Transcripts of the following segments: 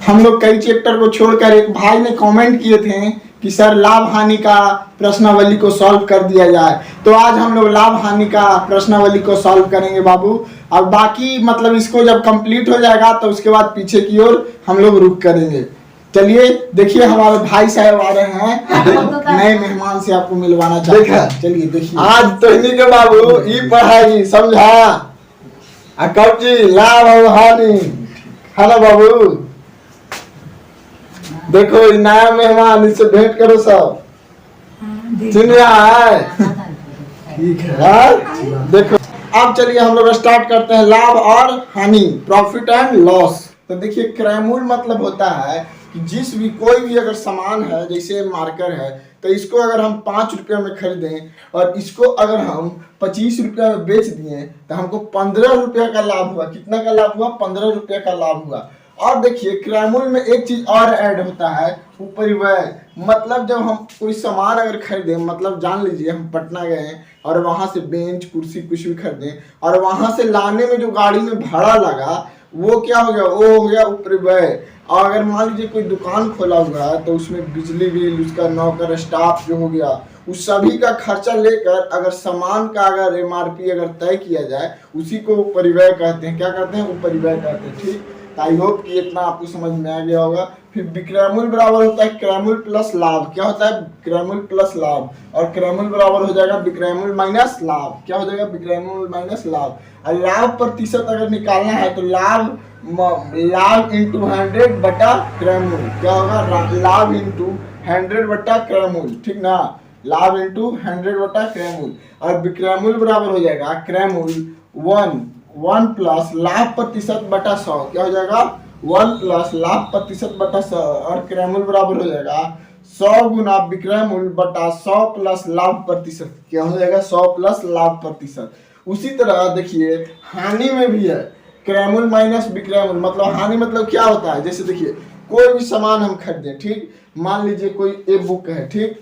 हम लोग कई चैप्टर को छोड़कर एक भाई ने कमेंट किए थे कि सर लाभ हानि का प्रश्नावली को सॉल्व कर दिया जाए, तो आज हम लोग लाभ हानि का प्रश्नावली को सॉल्व करेंगे बाबू। और बाकी मतलब इसको जब कंप्लीट हो जाएगा तो उसके बाद पीछे की ओर हम लोग रुक करेंगे। चलिए देखिए हमारे भाई साहब आ रहे हैं, नए मेहमान से आपको मिलवाना चाहते हैं। चलिए देखिए आज तो इन्हीं के बाबू ई पढ़ाई समझा कब जी लाभ और हानि है ना बाबू। देखो ये नया मेहमान, इससे भेंट करो सब, सुन रहा है ठीक है। हाँ? देखो अब चलिए हम लोग स्टार्ट करते हैं लाभ और हानि, प्रॉफिट एंड लॉस। तो देखिए क्रयमूल्य मतलब होता है कि जिस भी कोई भी अगर सामान है, जैसे मार्कर है, तो इसको अगर हम 5 रुपये में खरीदें और इसको अगर हम 25 रुपये में बेच दिए तो हमको 15 रुपये का लाभ हुआ। कितना का लाभ हुआ? 15 रुपये का लाभ हुआ। और देखिए क्रयमूल्य में एक चीज और ऐड होता है, उपरिव्यय। मतलब जब हम कोई सामान अगर खरीदें, मतलब जान लीजिए हम पटना गए और वहां से बेंच कुर्सी कुछ भी खरीदें और वहां से लाने में जो गाड़ी में भाड़ा लगा वो क्या हो गया? वो हो गया उपरिव्यय। और अगर मान लीजिए कोई दुकान खोला हुआ है तो उसमें बिजली बिल, उसका नौकर स्टाफ जो हो गया, उस सभी का खर्चा लेकर अगर सामान का अगर एमआरपी अगर तय किया जाए, उसी को उपरिव्यय कहते हैं। क्या कहते हैं? उपरिव्यय कहते हैं। ठीक, आई होप कि इतना आपको समझ में आ गया होगा। फिर विक्रयमूल्य बराबर होता है क्रयमूल्य प्लस लाभ। क्या होता है? क्रयमूल्य प्लस लाभ। और क्रयमूल्य बराबर हो जाएगा विक्रयमूल्य माइनस लाभ। क्या हो जाएगा? विक्रयमूल्य माइनस लाभ। और लाभ प्रतिशत अगर निकालना है तो लाभ इंटू 100 बटा क्रयमूल्य। क्या होगा? लाभ इंटू 100 बटा क्रयमूल्य। ठीक ना, लाभ इंटू 100 बटा क्रयमूल्य। और विक्रयमूल्य बराबर हो जाएगा क्रयमूल्य 1 प्लस लाभ प्रतिशत बटा 100। क्या हो जाएगा? 1 प्लस लाभ प्रतिशत बटा 100। और क्रयमूल्य बराबर हो जाएगा 100 गुना विक्रयमूल्य बटा 100 प्लस लाभ प्रतिशत। क्या हो जाएगा? 100 प्लस लाभ प्रतिशत। उसी तरह देखिए हानि में भी है क्रयमूल्य माइनस विक्रयमूल्य। मतलब हानि मतलब क्या होता है? जैसे देखिए कोई भी सामान हम खरीदें, ठीक, मान लीजिए कोई ए बुक है, ठीक,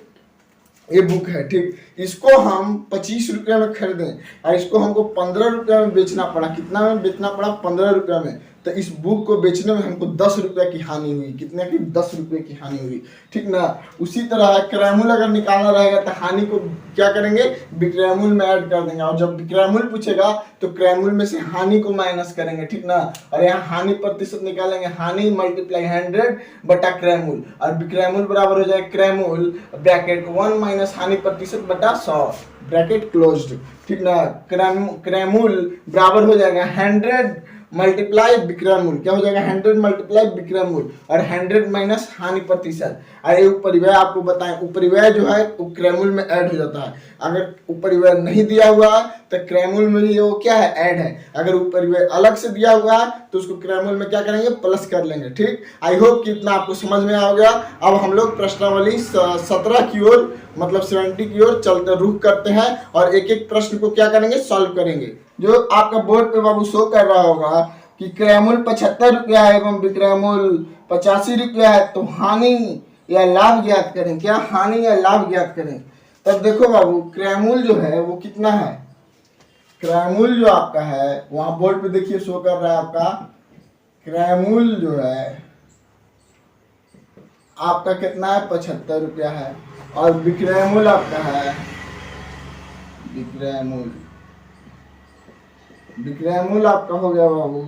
ये बुक है, ठीक, इसको हम 25 रुपये में खरीदें और इसको हमको 15 रुपये में बेचना पड़ा। कितना में बेचना पड़ा? 15 रुपये में। तो इस बुक को बेचने में हमको 10 रुपये की हानि हुई। कितने की? 10 रुपये की हानि हुई। ठीक ना। उसी तरह क्रयमूल्य अगर निकालना रहेगा तो हानि को क्या करेंगे? विक्रयमूल्य में ऐड कर देंगे। और जब विक्रयमूल्य पूछेगा तो क्रयमूल्य में से हानि को माइनस करेंगे। ठीक ना। और यहाँ हानि प्रतिशत निकालेंगे, हानि मल्टीप्लाई 100 बटा क्रयमूल्य। और विक्रयमूल्य बराबर हो जाएगा क्रयमूल्य ब्रैकेट 1 माइनस हानि प्रतिशत बटा 100 ब्रैकेट क्लोज्ड। ठीक ना। क्रयमूल्य बराबर हो जाएगा 100 मल्टीप्लाई विक्रयमूल्य। क्या हो जाएगा? 100 मल्टीप्लाई विक्रयमूल्य और 100 माइनस हानि प्रतिशत। अरे उपरिव्यय आपको बताएं, उपरिव्यय जो है वो क्रयमूल्य में ऐड हो जाता है। अगर उपरिव्यय नहीं दिया हुआ है तो क्रयमूल्य में भी वो क्या है? ऐड है। अगर उपरिव्यय अलग से दिया हुआ है तो उसको क्रयमूल्य में क्या करेंगे? प्लस कर लेंगे। ठीक, आई होप कि इतना आपको समझ में आ गया। अब हम लोग प्रश्नावली 17 की ओर मतलब 70 की ओर चलते रुख करते हैं और एक एक प्रश्न को क्या करेंगे? सॉल्व करेंगे। जो आपका बोर्ड पे बाबू शो कर रहा होगा कि क्रयमूल्य 75 रुपया है एवं विक्रयमूल्य 85 रुपया है, तो हानि या लाभ ज्ञात करें। क्या? हानि या लाभ ज्ञात करें। तब देखो बाबू क्रयमूल्य जो है वो कितना है? क्रयमूल्य जो आपका है वहां बोर्ड पे देखिए शो कर रहा है आपका क्रयमूल्य जो है आपका कितना है? 75 रुपया है। और विक्रयमूल्य आपका है विक्रयमूल्य आपका हो गया बाबू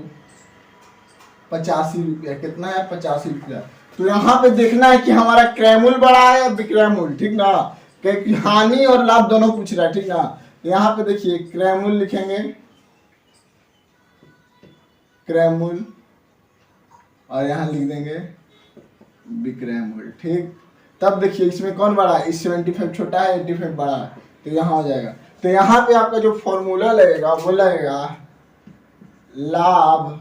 85 रुपया। कितना है? 85 रुपया। तो यहाँ पे देखना है कि हमारा क्रयमूल्य बड़ा है या विक्रयमूल्य। ठीक ना, क्योंकि हानि और लाभ दोनों पूछ रहा है। ठीक ना। यहाँ पे देखिए क्रयमूल्य लिखेंगे, क्रयमूल्य, और यहाँ लिख देंगे विक्रयमूल्य। ठीक, तब देखिए इसमें कौन बड़ा है? इस 75 छोटा है, 85 बड़ा है, तो यहाँ हो जाएगा। तो यहाँ पे आपका जो फॉर्मूला लगेगा वो लगेगा लाभ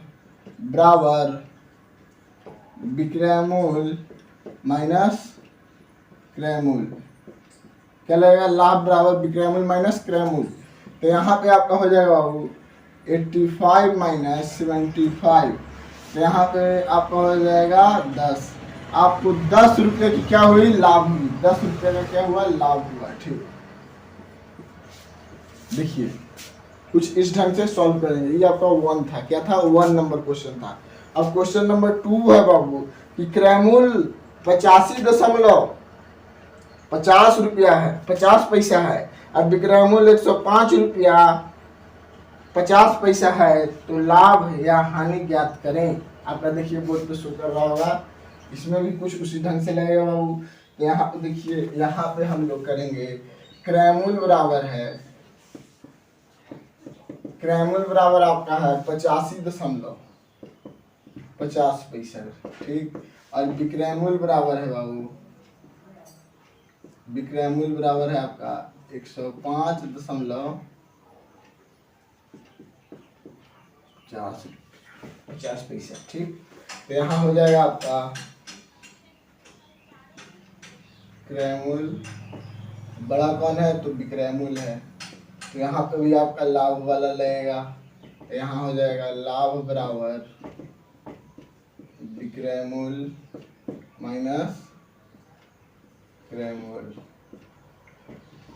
बराबर विक्रयमूल्य माइनस क्रयमूल्य। क्या लगेगा? लाभ बराबर विक्रयमूल्य माइनस क्रयमूल्य। तो यहाँ पे आपका हो जाएगा बाबू 85 माइनस 75। तो यहाँ पे आपका हो जाएगा 10। आपको 10 रुपये की क्या हुई? लाभ हुई। 10 रुपये का क्या हुआ? लाभ हुआ। ठीक, देखिए कुछ इस ढंग से सॉल्व करेंगे। ये आपका 1 था। क्या था? 1 नंबर क्वेश्चन था। अब क्वेश्चन नंबर 2 है बाबू कि क्रयमूल्य 85.50 रुपया है, 50 पैसा है। अब विक्रय मूल्य 105 रुपया 50 पैसा है, तो लाभ या हानि ज्ञात करें। आपका देखिए बोर्ड पे शो कर रहा होगा, इसमें भी कुछ उसी ढंग से लगेगा बाबू। तो यहाँ पे देखिए, यहाँ पे हम लोग करेंगे क्रय मूल्य बराबर है, क्रय मूल्य बराबर आपका है 85.50 पैसा, ठीक। और विक्रय मूल्य बराबर है बाबू, विक्रय मूल्य बराबर है आपका 105.50 पैसा, ठीक। तो यहाँ हो जाएगा आपका क्रय मूल्य, बड़ा कौन है तो विक्रय मूल्य है। तो यहाँ पे भी आपका लाभ वाला लगेगा, तो यहाँ हो जाएगा लाभ बराबर विक्रय मूल्य माइनस क्रय मूल्य।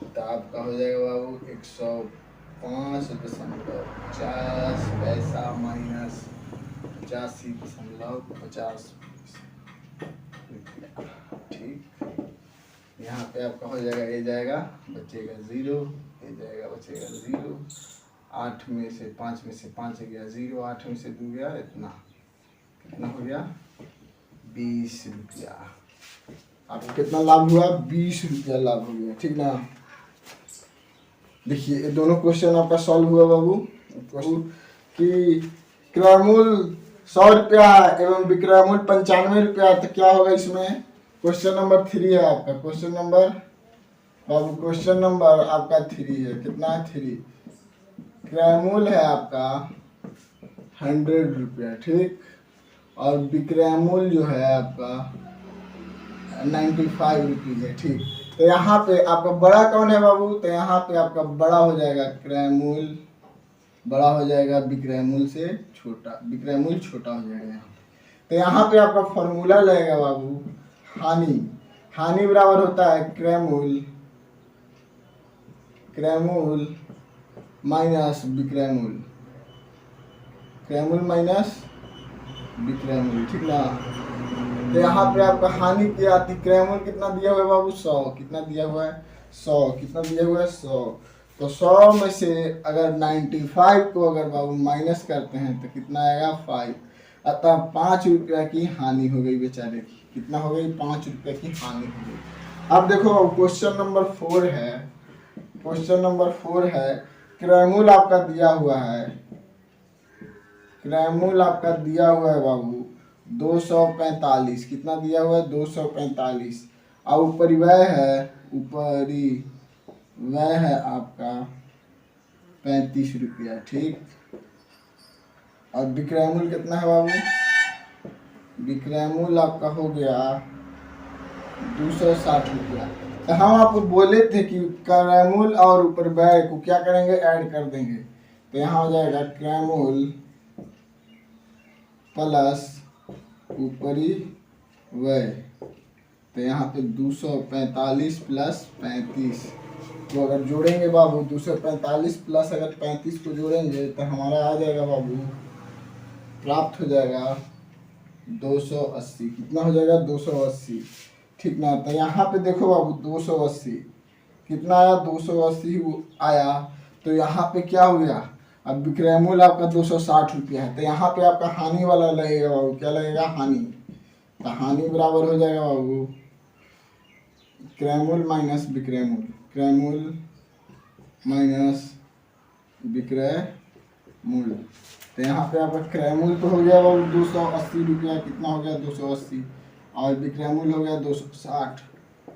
तो आपका हो जाएगा बाबू 105.50 पैसा माइनस 85.50, ठीक। यहाँ पे आपका हो जाएगा, ये जाएगा बचेगा 0, ये जाएगा बचेगा 0, 8 में से 5 गया 0, 8 में से 2 गया, इतना कितना हो गया 20 रुपया। आपको कितना लाभ हुआ, 20 रुपया लाभ हो गया, ठीक ना। देखिए ये दोनों क्वेश्चन आपका सॉल्व हुआ बाबू। कि क्रय मूल्य 100 रुपया एवं विक्रय मूल्य 95 रुपया, तो क्या होगा इसमें। क्वेश्चन नंबर 3 है आपका, क्वेश्चन नंबर बाबू, क्वेश्चन नंबर आपका 3 है, कितना है 3। क्रय मूल्य है आपका 100 रुपया, ठीक। और विक्रय मूल्य जो है आपका 95 रुपीज है, ठीक। तो यहाँ पे आपका बड़ा कौन है बाबू, तो यहाँ पे आपका बड़ा हो जाएगा क्रय मूल्य, बड़ा हो जाएगा विक्रय मूल्य से छोटा, विक्रय मूल्य छोटा हो जाएगा यहाँ। तो यहाँ पे आपका फॉर्मूला लगेगा बाबू, हानि, हानि बराबर होता है क्रय मूल्य, क्रय मूल्य माइनस विक्रय मूल्य, क्रय मूल्य माइनस विक्रय मूल्य, ठीक ना। तो यहाँ पे आपका हानि की आती, क्रय मूल्य कितना दिया हुआ है बाबू 100, कितना दिया हुआ है 100, कितना दिया हुआ है 100। तो 100 में से अगर 95 को अगर बाबू माइनस करते हैं तो कितना आएगा 5, अतः 5 रुपया की हानि हो गई बेचारे की, कितना हो गई 5 रुपया की हानि हो गई। अब देखो क्वेश्चन नंबर 4 है, क्वेश्चन नंबर 4 है, क्रय मूल्य आपका दिया हुआ है, क्रय मूल्य आपका दिया हुआ है बाबू 245, कितना दिया हुआ है 245, और उपरिव्यय है, उपरिव्यय है आपका 35 रुपया, ठीक। और विक्रय मूल्य कितना है बाबू, विक्रय मूल्य आपका हो गया 260 रुपया। तो हम आपको बोले थे कि क्रय मूल्य और उपरिव्यय को क्या करेंगे, ऐड कर देंगे। तो यहाँ हो जाएगा क्रय मूल्य प्लस उपरिव्यय, तो यहाँ पे 245 प्लस 35 को अगर जोड़ेंगे बाबू, 245 प्लस अगर 35 को जोड़ेंगे तो हमारा आ जाएगा बाबू, प्राप्त हो जाएगा 280, कितना हो जाएगा 280, ठीक ना। तो यहाँ पे देखो बाबू 280 कितना आया, 280 आया। तो यहाँ पे क्या हो गया, अब विक्रय मूल्य आपका 260 रुपया है, तो यहाँ पे आपका हानि वाला लगेगा बाबू, क्या लगेगा हानि। तो हानि बराबर हो जाएगा बाबू क्रय मूल्य माइनस विक्रय मूल्य, क्रय मूल्य माइनस विक्रय मूल्य। तो यहाँ पे आपका क्रय मूल्य तो हो गया बाबू 280 रुपया, कितना हो गया 280, और विक्रय मूल्य हो गया 260,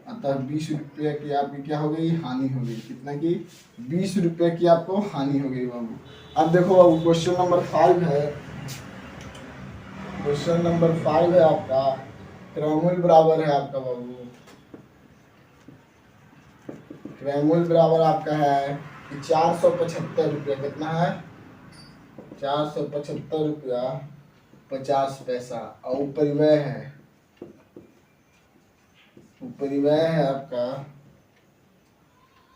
अतः 20 रुपये की आपकी क्या हो गई, हानि हो गई। कितना की 20 रुपये की आपको हानि हो गई बाबू। अब देखो बाबू क्वेश्चन नंबर 5 है, क्वेश्चन नंबर 5 है आपका, क्रय मूल्य बराबर है आपका बाबू, क्रय मूल्य बराबर आपका है 475 रुपया, कितना है 475 रुपया 50 पैसा, और उपरिव्यय है, उपरिव्यय है आपका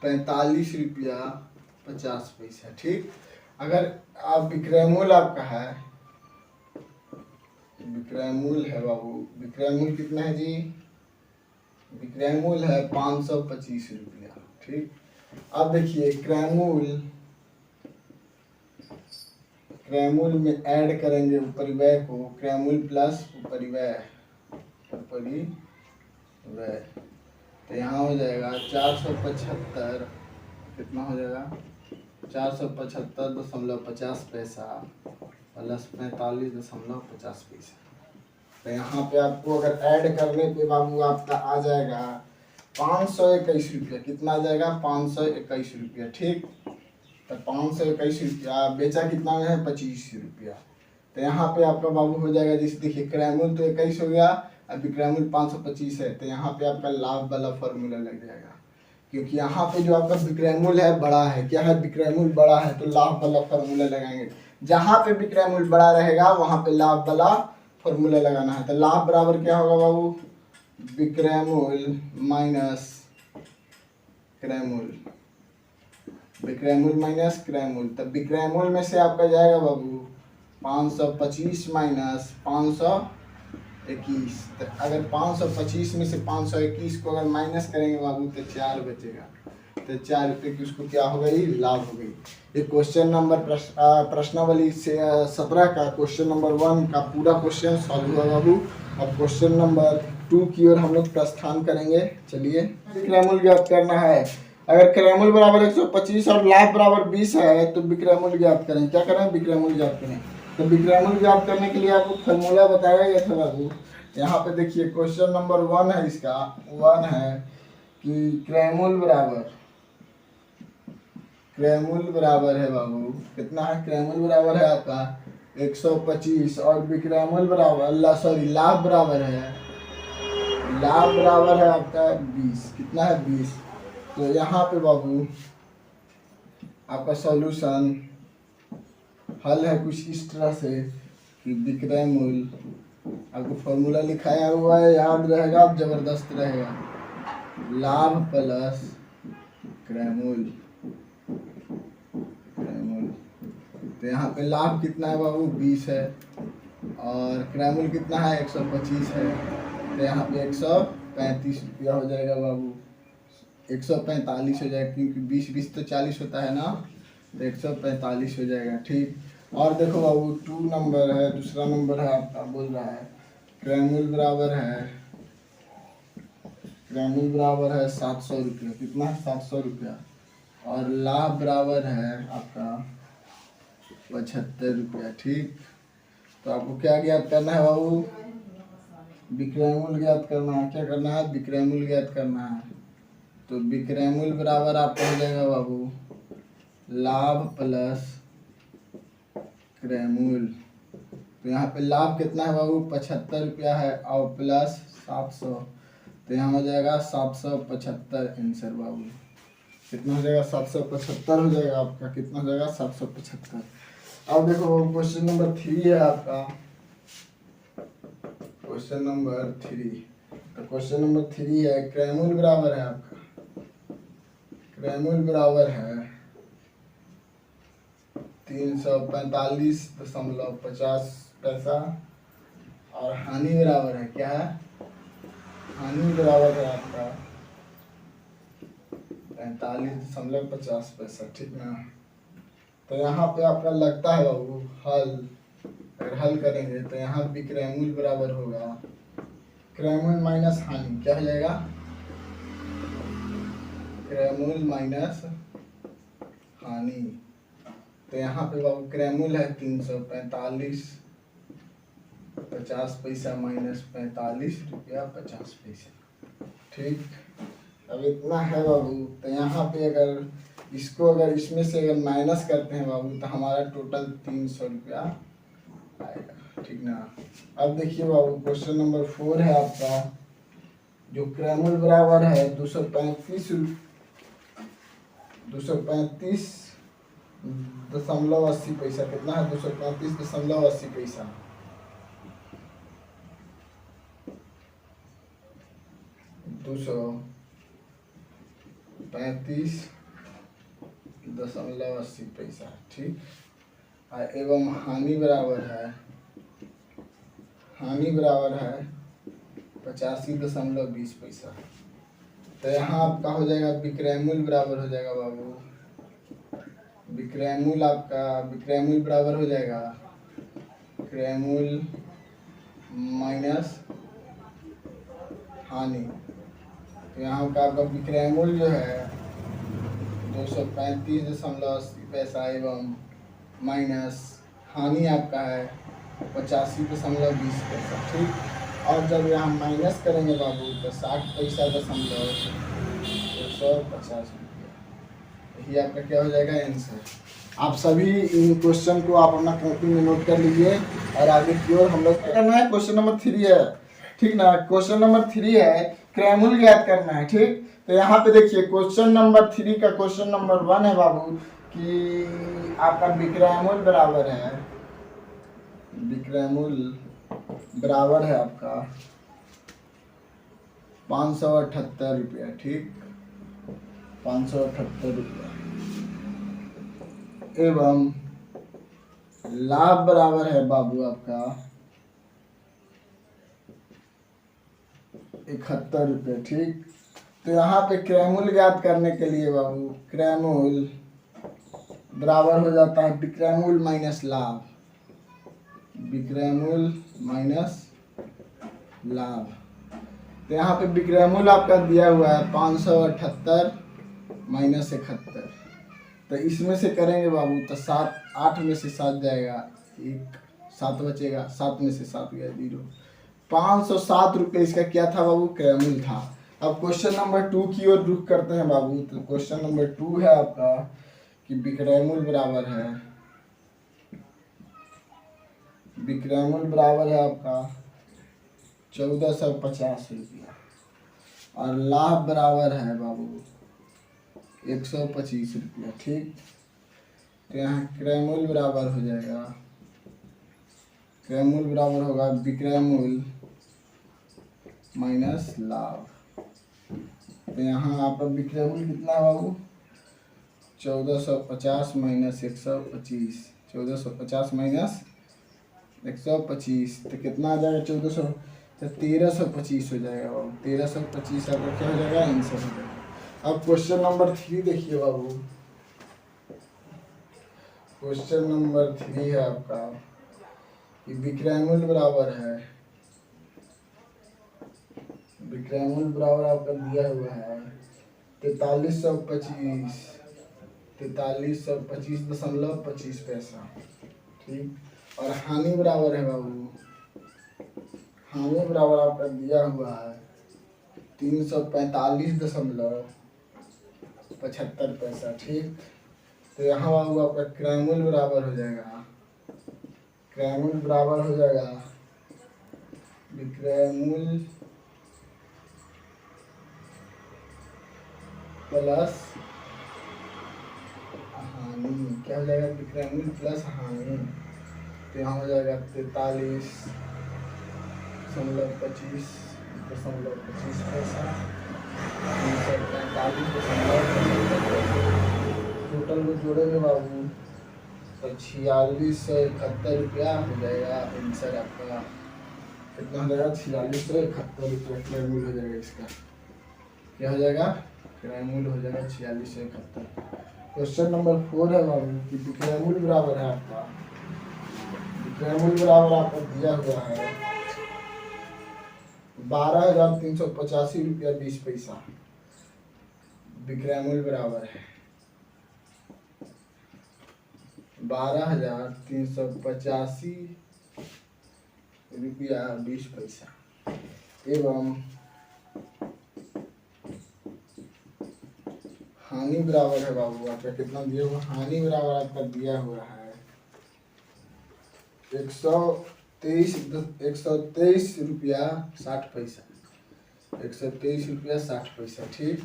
45 रुपया 50 पैसा, ठीक। अगर आप विक्रय मूल्य आपका है विक्रय मूल्य है बाबू, विक्रय मूल्य कितना है जी? विक्रय मूल्य है 525 रुपया। ठीक, अब देखिए क्रय मूल्य में ऐड करेंगे उपरिव्यय को, क्रय मूल्य प्लस उपरिव्यय, तो यहाँ हो जाएगा 475, कितना हो जाएगा 475.50 पैसा प्लस 45.50 पैसा। तो यहाँ पे आपको अगर ऐड करने पे बाबू आपका आ जाएगा 521 रुपया। कितना आ जाएगा? 521 रुपया। ठीक, तो 521 रुपया बेचा कितना में है? 25 रुपया। तो यहाँ पे आपका बाबू हो जाएगा, जैसे देखिए क्रय मूल्य तो 21 हो गया, अब विक्रय मूल्य 525 है, तो यहाँ पे आपका लाभ वाला फॉर्मूला लग जाएगा, क्योंकि यहाँ पे जो आपका विक्रय मूल्य है बड़ा है। क्या है? विक्रय मूल्य बड़ा है, तो लाभ वाला फॉर्मूला लगाएंगे। जहाँ पे विक्रय मूल्य बड़ा रहेगा वहाँ पे लाभ वाला फॉर्मूला लगाना है। तो लाभ बराबर क्या होगा बाबू? विक्रय मूल्य माइनस क्रय मूल्य, विक्रय मूल्य माइनस क्रय मूल्य। तब विक्रय मूल्य में से आपका जाएगा बाबू 525 माइनस 521। तो अगर 525 में से 521 को अगर माइनस करेंगे बाबू तो 4 बचेगा, तो 4 रुपये की उसको क्या हो गई? लाभ हो गई। ये क्वेश्चन नंबर प्रश्नावली से 17 का क्वेश्चन नंबर 1 का पूरा क्वेश्चन सॉल्व हुआ बाबू। अब क्वेश्चन नंबर 2 की ओर हम लोग प्रस्थान करेंगे। चलिए, विक्रय मूल्य ज्ञात करना है। अगर क्रय मूल्य बराबर 125 और लाभ बराबर 20 है तो विक्रय मूल्य ज्ञात करें। क्या करें? विक्रय मूल्य ज्ञात करें। तो विक्रय मूल्य ज्ञात करने के लिए आपको फॉर्मूला बताया गया था बाबू। यहाँ पे देखिए क्वेश्चन नंबर 1 है, इसका 1 है कि क्रय मूल्य बराबर है बाबू, कितना है? क्रय मूल्य बराबर है आपका 125 और विक्रय मूल्य बराबर लाभ बराबर है आपका 20। कितना है? 20। तो यहाँ पे बाबू आपका सॉल्यूशन हल है कुछ इस तरह से कि विक्रय मूल्य, आपको फॉर्मूला लिखाया हुआ है, याद रहेगा, अब जबरदस्त रहेगा। लाभ प्लस क्रय मूल्य, तो यहाँ पे लाभ कितना है बाबू? 20 है और क्रय मूल्य कितना है? 125 है, तो यहाँ पे 135 रुपया हो जाएगा बाबू। 145 हो जाएगा, क्योंकि 20 तो 40 होता है ना, तो 145 हो जाएगा। ठीक, और देखो बाबू 2 नंबर है, दूसरा नंबर है आपका, बोल रहा है क्रय मूल्य बराबर है 700 रुपया। कितना है? 700 रुपया। और लाभ बराबर है आपका 75 रुपया। ठीक, तो आपको क्या ज्ञात करना है बाबू? विक्रय मूल्य ज्ञात करना है। क्या करना है? विक्रय मूल्य ज्ञात करना है। तो विक्रय मूल्य बराबर आपका हो जाएगा बाबू लाभ प्लस क्रय मूल्य। तो यहाँ पे लाभ कितना है बाबू? 75 रुपया है और प्लस 700, तो यहाँ हो जाएगा 775 आंसर बाबू। कितना हो जाएगा? 775 हो जाएगा आपका। कितना हो जाएगा? 775। अब देखो क्वेश्चन नंबर 3 है आपका, क्वेश्चन नंबर 3। तो क्वेश्चन नंबर 3 है क्रय मूल्य बराबर है आपका, क्रय मूल्य बराबर है 345.50 पैसा और हानि बराबर है, क्या है? हानि बराबर है आपका 45.50 पैसा। ठीक ना? तो यहाँ पे आपका लगता है बाबू हल, अगर हल करेंगे तो यहाँ विक्रय मूल्य बराबर होगा क्रय मूल्य माइनस हानि। क्या हो जाएगा? क्रय मूल्य माइनस हानि। तो यहाँ पे बाबू क्रय मूल्य है 345.50 पैसा माइनस 45 रुपया 50 पैसा। ठीक, अब इतना है बाबू। तो यहाँ पे अगर इसको अगर इसमें से अगर माइनस करते हैं बाबू तो हमारा टोटल 300 रुपया आएगा। ठीक ना? अब देखिए बाबू क्वेश्चन नंबर 4 है आपका, जो क्रय मूल्य बराबर है 235.80 पैसा। कितना है? 235.80 पैसा। 235.80 पैसा। ठीक, एवं हानि बराबर है हानि बराबर है 85.20 पैसा। तो यहाँ आपका हो जाएगा विक्रयमूल्य बराबर हो जाएगा बाबू, विक्रयमूल्य आपका विक्रयमूल्य बराबर हो जाएगा विक्रयमूल्य माइनस हानि। तो यहाँ का आपका विक्रयमूल्य जो है 235.80 पैसा एवं माइनस हानि आपका है 85.20 पैसा। ठीक, और जब यहाँ माइनस करेंगे बाबू तो 60 पैसा दशमलव 150 रुपया। यही आपका क्या हो जाएगा आंसर। आप सभी इन क्वेश्चन को आप अपना कॉपी में नोट कर लीजिए और आगे की ओर हम लोग क्या करना है। क्वेश्चन नंबर 3 है, ठीक ना। क्वेश्चन नंबर 3 है क्रयमूल्य ज्ञात करना है। ठीक, तो यहाँ पे देखिए क्वेश्चन नंबर 3 का क्वेश्चन नंबर 1 है बाबू कि आपका विक्रयमूल्य बराबर है, विक्रयमूल्य बराबर है आपका 578 रुपया। ठीक, 578 रुपया एवं लाभ बराबर है बाबू आपका 71 रुपये। ठीक, तो यहाँ पे क्रयमूल्य ज्ञात करने के लिए बाबू क्रयमूल्य बराबर हो जाता है विक्रयमूल्य माइनस लाभ, विक्रयमूल्य माइनस लाभ। तो यहाँ पे विक्रयमूल्य आपका दिया हुआ है 578 माइनस 71। तो इसमें से करेंगे बाबू तो 7, 8 में से 7 जाएगा, 1 7 बचेगा, 7 में से 7 गया 0। 507 रुपये इसका क्या था बाबू, क्रयमूल्य था। अब क्वेश्चन नंबर 2 की ओर रुख करते हैं बाबू। तो क्वेश्चन नंबर 2 है आपका कि विक्रयमूल्य बराबर है, विक्रयमूल्य बराबर है आपका 1450 रुपया और लाभ बराबर है बाबू 125 रुपया। ठीक, तो यहाँ क्रयमूल्य बराबर हो जाएगा, क्रयमूल्य बराबर होगा विक्रयमूल्य माइनस लाभ। तो यहाँ आपका विक्रयमूल्य कितना है बाबू 1450 माइनस 125, 1450 माइनस 125 तो कितना आ जाएगा 1400, तो 1325 हो जाएगा बाबू। 1325 आपका क्या हो जाएगा आंसर हो जाएगा। अब क्वेश्चन नंबर 3 देखिए बाबू, क्वेश्चन नंबर 3 है आपका कि विक्रयमूल्य बराबर है, विक्रयमूल्य बराबर आपका दिया हुआ है 4325.25 पैसा। ठीक, और हानि बराबर है बाबू, हानि बराबर आपका दिया हुआ है 345.75 पैसा। ठीक, तो यहाँ बाबू आपका क्रयमूल्य बराबर हो जाएगा, क्रयमूल्य बराबर हो जाएगा विक्रयमूल्य प्लस हानि। क्या हो जाएगा विक्रयमूल्य प्लस हानि। तो यहाँ हो जाएगा 43.25 पैसा, 345.75। टोटल को जोड़ेंगे बाबू तो 4671 रुपया हो जाएगा आंसर आपका। कितना हो जाएगा 4671 रुपया क्रयमूल्य हो जाएगा इसका। क्या हो जाएगा क्रयमूल्य हो जाएगा 4671। क्वेश्चन नंबर 4 है बाबू कि विक्रयमूल्य बराबर है आपका, विक्रयमूल्य बराबर आपको दिया हुआ है 12,385 रुपया 20 पैसा। विक्रयमूल्य बराबर है 12,385 रुपया 20 पैसा एवं हानि बराबर है बाबू आपका कितना दिया हुआ, हानि बराबर आपका दिया हुआ है 123 रुपया 60 पैसा, 123 रुपया 60 पैसा। ठीक,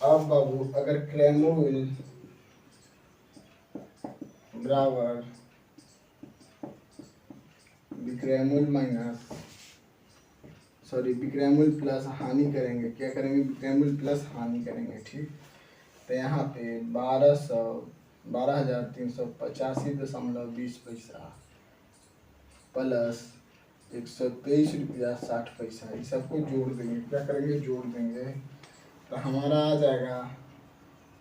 अब बाबू अगर क्रयमूल्य बराबर विक्रयमूल्य माइनस विक्रयमूल्य प्लस हानि करेंगे, क्या करेंगे विक्रयमूल्य प्लस हानि करेंगे। ठीक, तो यहाँ पे 12,385.20 पैसा प्लस 123 रुपया 60 पैसा। इस सबको जोड़ देंगे, क्या करेंगे, जोड़ देंगे, तो हमारा आ जाएगा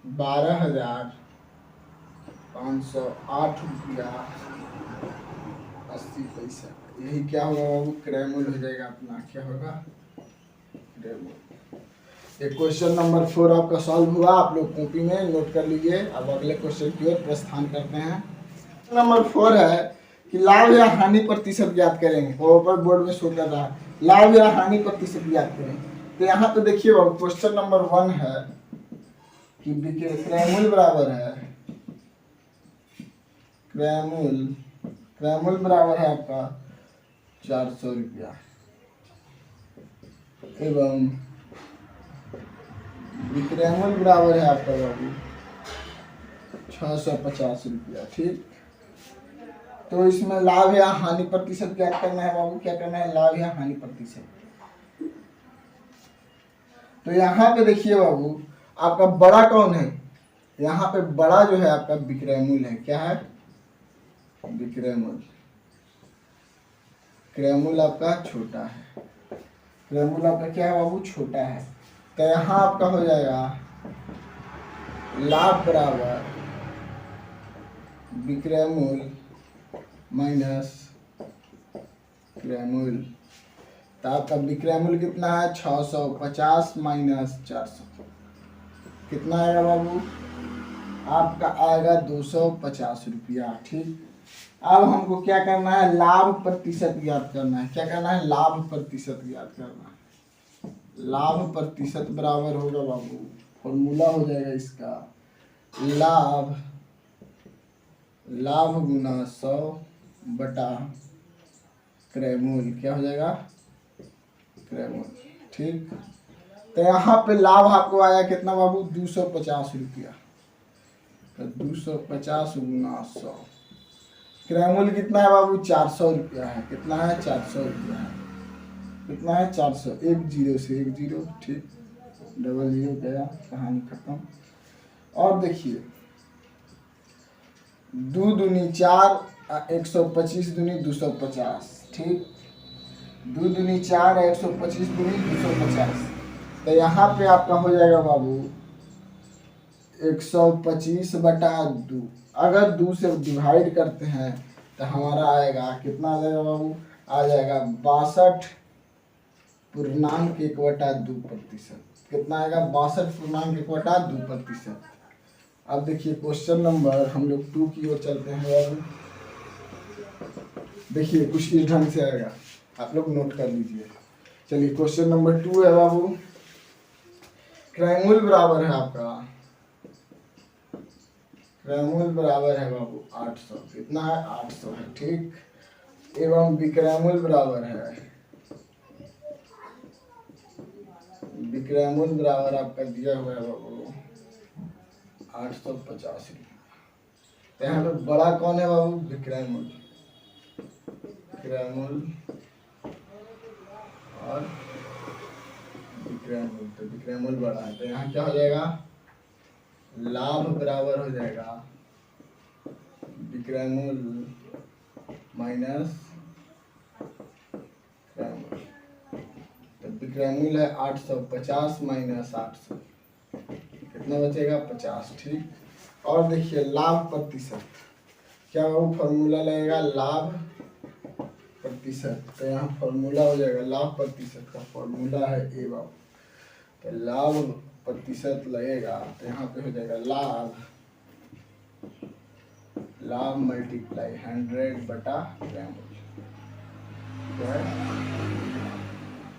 12,508 रुपया 80 पैसा। यही क्या होगा बाबू, क्रय मूल्य हो जाएगा अपना, क्या होगा, क्रय मूल्य। ये क्वेश्चन नंबर 4 आपका सॉल्व हुआ, आप लोग कॉपी में नोट कर लीजिए। अब अगले क्वेश्चन की ओर प्रस्थान करते हैं। नंबर 4 है कि लाभ या हानि प्रतिशत ज्ञात करेंगे। वो ऊपर बोर्ड में शो कर रहा है, लाभ या हानि प्रतिशत ज्ञात करें। तो यहाँ पे देखिए बाबू, क्वेश्चन नंबर 1 है कि क्रय मूल्य बराबर है, क्रय मूल्य बराबर है आपका 400 रुपया एवं विक्रय मूल्य बराबर है आपका बाबू 650 रुपया। ठीक, तो इसमें लाभ या हानि प्रतिशत क्या करना है बाबू, क्या करना है, लाभ या हानि प्रतिशत। तो यहाँ पे देखिए बाबू, आपका बड़ा कौन है, यहाँ पे बड़ा जो है आपका विक्रय मूल्य है। क्या है, विक्रय मूल्य। क्रय मूल्य आपका छोटा है, क्रय मूल्य आपका क्या है बाबू, छोटा है। तो यहाँ आपका हो जाएगा लाभ बराबर विक्रय मूल्य माइनस क्रय मूल्य। तो आपका विक्रय मूल्य कितना है, 650 माइनस 400, कितना आएगा बाबू, आपका आएगा 250 रुपया। ठीक, अब हमको क्या करना है, लाभ प्रतिशत ज्ञात करना है। क्या करना है, लाभ प्रतिशत ज्ञात करना है। लाभ प्रतिशत बराबर होगा बाबू, फॉर्मूला हो जाएगा इसका, लाभ गुना 100 बटा क्रय मूल्य। क्या हो जाएगा, क्रय मूल्य। ठीक, तो यहाँ पे लाभ आपको आया कितना बाबू, 250 रुपया। तो 250 गुना 100, क्रय मूल्य कितना है बाबू, 400 रुपया है। कितना है, 400 रुपया है। कितना है, 400, 1 0 से 1 0। ठीक, 0 0 गया, कहानी खत्म। और देखिए 2 दूनी 4, 125 दूनी 250। ठीक, 2 दूनी 4, 125 दूनी 250। तो यहाँ पे आपका हो जाएगा बाबू 125 बटा 2। अगर 2 से डिवाइड करते हैं तो हमारा आएगा कितना, आ जाएगा बाबू, आ जाएगा 62.1/2%। कितना आएगा, 62.1/2%। अब देखिए क्वेश्चन नंबर हम लोग 2 की ओर चलते हैं बाबू। देखिए कुछ इस ढंग से आएगा, आप लोग नोट कर लीजिए। चलिए क्वेश्चन नंबर 2 है बाबू, क्रय मूल्य बराबर है आपका, क्रय मूल्य बराबर है बाबू 800। कितना है, 800 है। ठीक, एवं विक्रय मूल्य बराबर है, विक्रय मूल्य बराबर आपका दिया हुआ है बाबू 850 रुपया। यहाँ पे बड़ा कौन है बाबू, विक्रय मूल्य, विक्रय मूल्य और विक्रय मूल्य। तो विक्रय मूल्य बड़ा है, तो यहाँ क्या हो जाएगा, लाभ बराबर हो जाएगा विक्रय मूल्य माइनस क्रय मूल्य। तो विक्रय मूल्य है 850 माइनस 800, कितना बचेगा, 50। ठीक, और देखिए लाभ प्रतिशत, क्या वो फॉर्मूला लगेगा, लाभ प्रतिशत। तो यहाँ फॉर्मूला हो जाएगा, लाभ प्रतिशत का फॉर्मूला है ए बाबू। तो लाभ प्रतिशत लगेगा, तो यहाँ पे हो जाएगा लाभ मल्टीप्लाई 100 बटा क्रय मूल्य।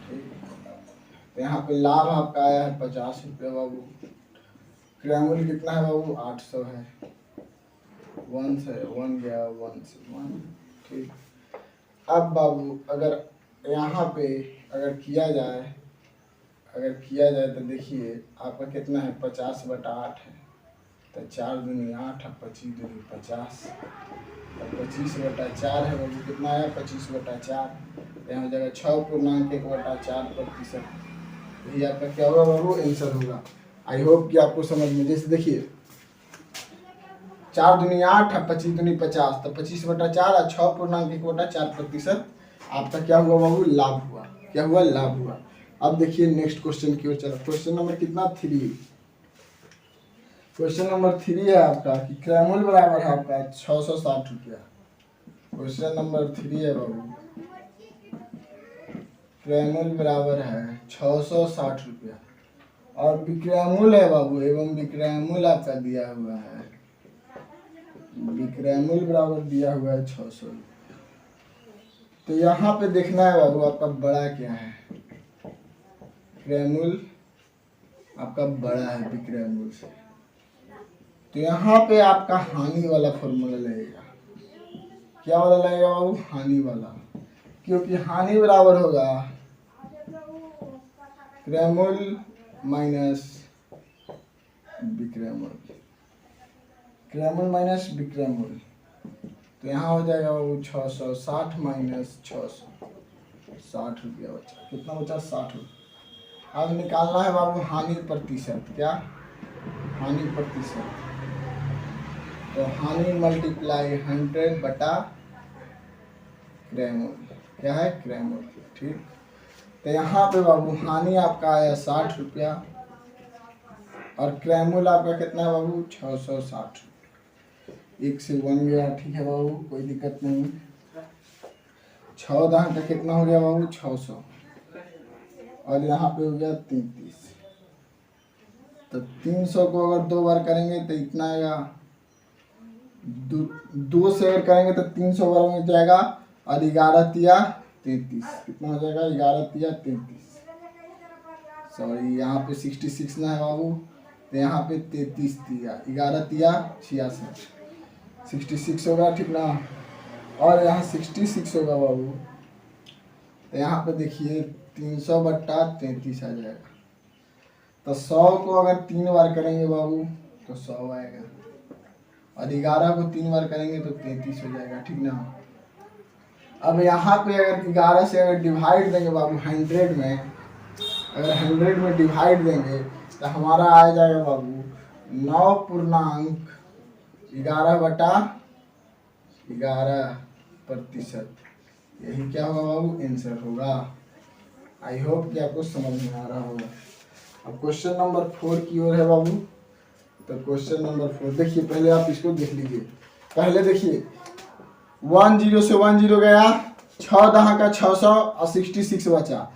ठीक, तो यहाँ पे लाभ आपका आया है 50 रुपये बाबू, क्रय मूल्य कितना है बाबू, 800 है। 1 से 1 गया, 1 से 1। ठीक, अब बाबू अगर यहाँ पे अगर किया जाए तो देखिए आपका कितना है, 50 बटा 8 है। तो 4 दूनी 8, 25 दूनी 50, तो 25 बटा 4 है बाबू। कितना है, 25 बटा 4। यहाँ हो जाएगा 6.1/4%। यही आपका क्या होगा बाबू, आंसर होगा। आई होप कि आपको समझ में, जैसे देखिए 4 दूनी 8, 25 दूनी 50, तो 25 बटा 4 और 6.1/4%। आपका क्या हुआ बाबू, लाभ हुआ। क्या हुआ, लाभ हुआ। अब देखिए नेक्स्ट क्वेश्चन की ओर चला। क्वेश्चन नंबर कितना, 3। क्वेश्चन नंबर 3 है आपका कि क्रयमूल्य बराबर है आपका 660 रुपया। क्वेश्चन नंबर 3 है बाबू, क्रयमूल्य बराबर है 660 रुपया और विक्रयमूल्य है बाबू, एवं विक्रयमूल्य आपका दिया हुआ है, विक्रयमूल्य बराबर दिया हुआ है 600 रुपया। तो यहाँ पे देखना है बाबू आपका बड़ा क्या है, क्रयमूल्य आपका बड़ा है विक्रयमूल्य से। तो यहाँ पे आपका हानि वाला फॉर्मूला लगेगा। क्या वाला लगेगा बाबू, हानि वाला, क्योंकि हानि बराबर होगा क्रयमूल्य माइनस विक्रयमूल्य, क्रयमूल्य माइनस विक्रयमूल्य। तो यहाँ हो जाएगा बाबू 660 माइनस 600, 60 रुपया बचा। कितना बचा, 60 रुपया। अब निकालना है बाबू हानि प्रतिशत। क्या, हानि प्रतिशत। तो हानि मल्टीप्लाई 100 बटा क्रयमूल्य। क्या है, क्रयमूल्य। ठीक। तो यहाँ पे बाबू हानि आपका आया 60 रुपया और क्रयमूल्य आपका कितना है बाबू, 660। 1 से 1 गया, ठीक है बाबू, कोई दिक्कत नहीं। 14 का कितना हो गया बाबू, 600 और यहाँ पे हो गया 33। तो 300 को अगर 2 बार करेंगे तो इतना आएगा, 2 से अगर करेंगे तो 300 बार में जाएगा और 11 तिया 33। कितना हो जाएगा, 11 तिया 33। सॉरी, यहाँ पे 66 ना है बाबू, तो यहाँ पे 33 तिया 11 तिया 66, 66 होगा, ठीक ना। और यहाँ 66 होगा बाबू, तो यहाँ पे देखिए 300 बट्टा 33 आ जाएगा। तो 100 को अगर 3 बार करेंगे बाबू तो 100 आएगा और 11 को 3 बार करेंगे तो 33 हो जाएगा, ठीक ना। अब यहाँ पे अगर 11 से अगर डिवाइड देंगे बाबू 100 में, अगर 100 में डिवाइड देंगे तो हमारा आ जाएगा बाबू 9.11/11%। यही क्या होगा बाबू, आंसर होगा। आई होप कि आपको समझ में आ रहा होगा। अब क्वेश्चन नंबर 4 की ओर है बाबू। तो क्वेश्चन नंबर 4 देखिए, पहले आप इसको देख लीजिए। पहले देखिए 10 से 10 गया, 6 का 600 और 66 बचा।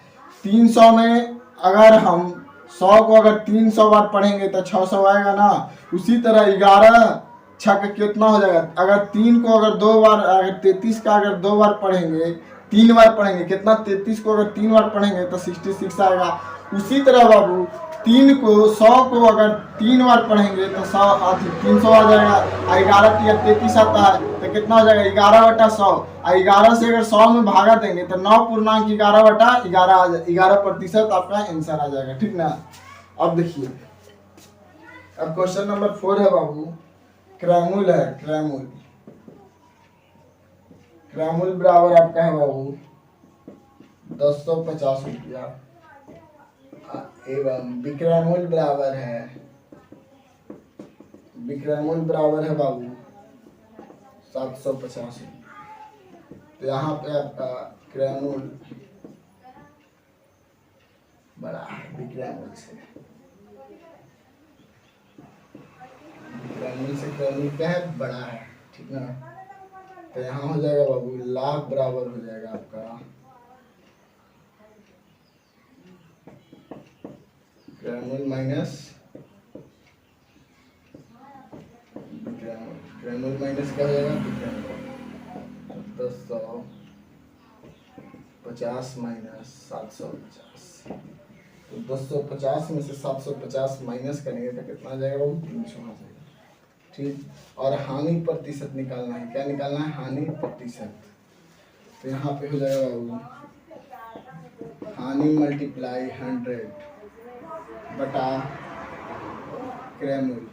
300 में अगर हम 100 को अगर 300 बार पढ़ेंगे तो 600 आएगा ना। उसी तरह 11 छक कितना हो जाएगा, अगर 3 को अगर 2 बार, अगर 33 का अगर 2 बार पढ़ेंगे, 3 बार पढ़ेंगे कितना, 33 को अगर 3 बार पढ़ेंगे तो 66 आएगा। उसी तरह बाबू 3 को 100 को अगर 3 बार पढ़ेंगे तो 300 आ जाएगा। 11 तिया 33 आता है तो कितना हो जाएगा, 11/100। 11 से अगर 100 में भागा देंगे तो 9.11/11 11% आपका आंसर आ जाएगा, ठीक ना। अब देखिए, अब क्वेश्चन नंबर 4 है बाबू, क्रयमूल्य है। क्रयमूल्य, क्रयमूल्य बराबर आपका है बाबू 1050 रुपया एवं विक्रयमूल्य बराबर है, विक्रयमूल्य बराबर है बाबू 750 रुपया। तो यहाँ पे आपका क्रयमूल्य बड़ा है विक्रयमूल्य से। विक्रयमूल्य से क्रयमूल्य क्या है, बड़ा है, ठीक ना। तो यहाँ हो जाएगा बाबू लाभ बराबर हो जाएगा आपका क्रयमूल्य माइनस विक्रयमूल्य। क्रयमूल्य माइनस क्या हो जाएगा, विक्रयमूल्य। 1050 माइनस 750। तो 1050 में से 750 माइनस करेंगे तो कितना आ जाएगा बाबू, 300 आ जाएगा, ठीक। और हानि प्रतिशत निकालना है। क्या निकालना है, हानि प्रतिशत। तो यहाँ पे हो जाएगा बाबू हानि मल्टीप्लाई 100 बटा क्रयमूल्य।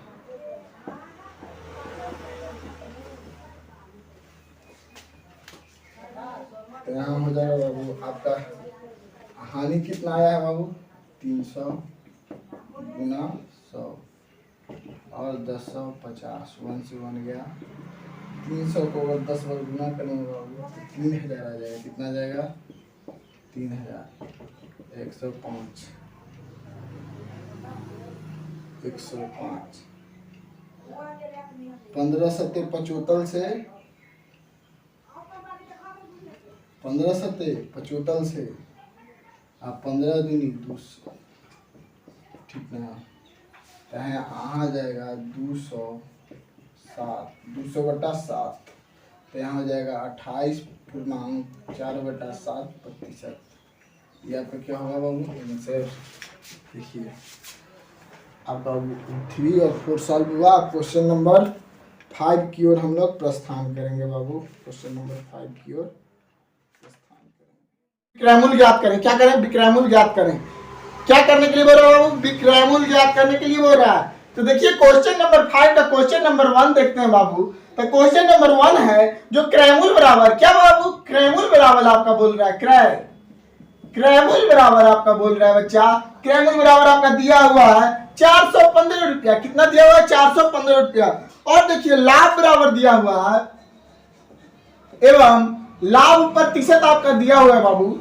तो यहाँ हो जाएगा बाबू आपका हानि कितना आया है बाबू, 300 गुना 100 और 1050, 1 से 1 गया 300 को अगर 10 बार गुना करेंगे बाबू तो 3000 आ जाएगा। कितना आ जाएगा? 3000। 105 105 15 सत्ते 75 से 15 सत्ते 75 से आप 15 दूनी 200, ठीक ना? यहाँ आ जाएगा 207 200/7, तो यहाँ हो जाएगा 28.4/7%। ये आपका क्या होगा बाबू? आंसर देखिए आपका 3 और 4 सॉल्व हुआ। क्वेश्चन नंबर 5 की ओर हम लोग प्रस्थान करेंगे बाबू। क्वेश्चन नंबर 5 की ओर प्रस्थान करेंगे। विक्रयमूल्य ज्ञात करें। क्या करें? विक्रयमूल्य ज्ञात करें। क्या करने के लिए बोल रहा है बाबू? विक्रयमूल्य ज्ञात करने के लिए बोल रहा है। तो देखिए क्वेश्चन नंबर 5 का क्वेश्चन नंबर 1 देखते हैं बाबू। तो क्वेश्चन नंबर 1 है जो क्रयमूल्य बराबर, क्या बाबू? क्रयमूल्य बराबर आपका बोल रहा है क्रयमूल्य बराबर आपका बोल रहा है बच्चा। क्रयमूल्य बराबर आपका दिया हुआ है 415 रुपया। कितना दिया हुआ है? 415 रुपया। और देखिए लाभ बराबर दिया हुआ है एवं लाभ प्रतिशत आपका दिया हुआ है बाबू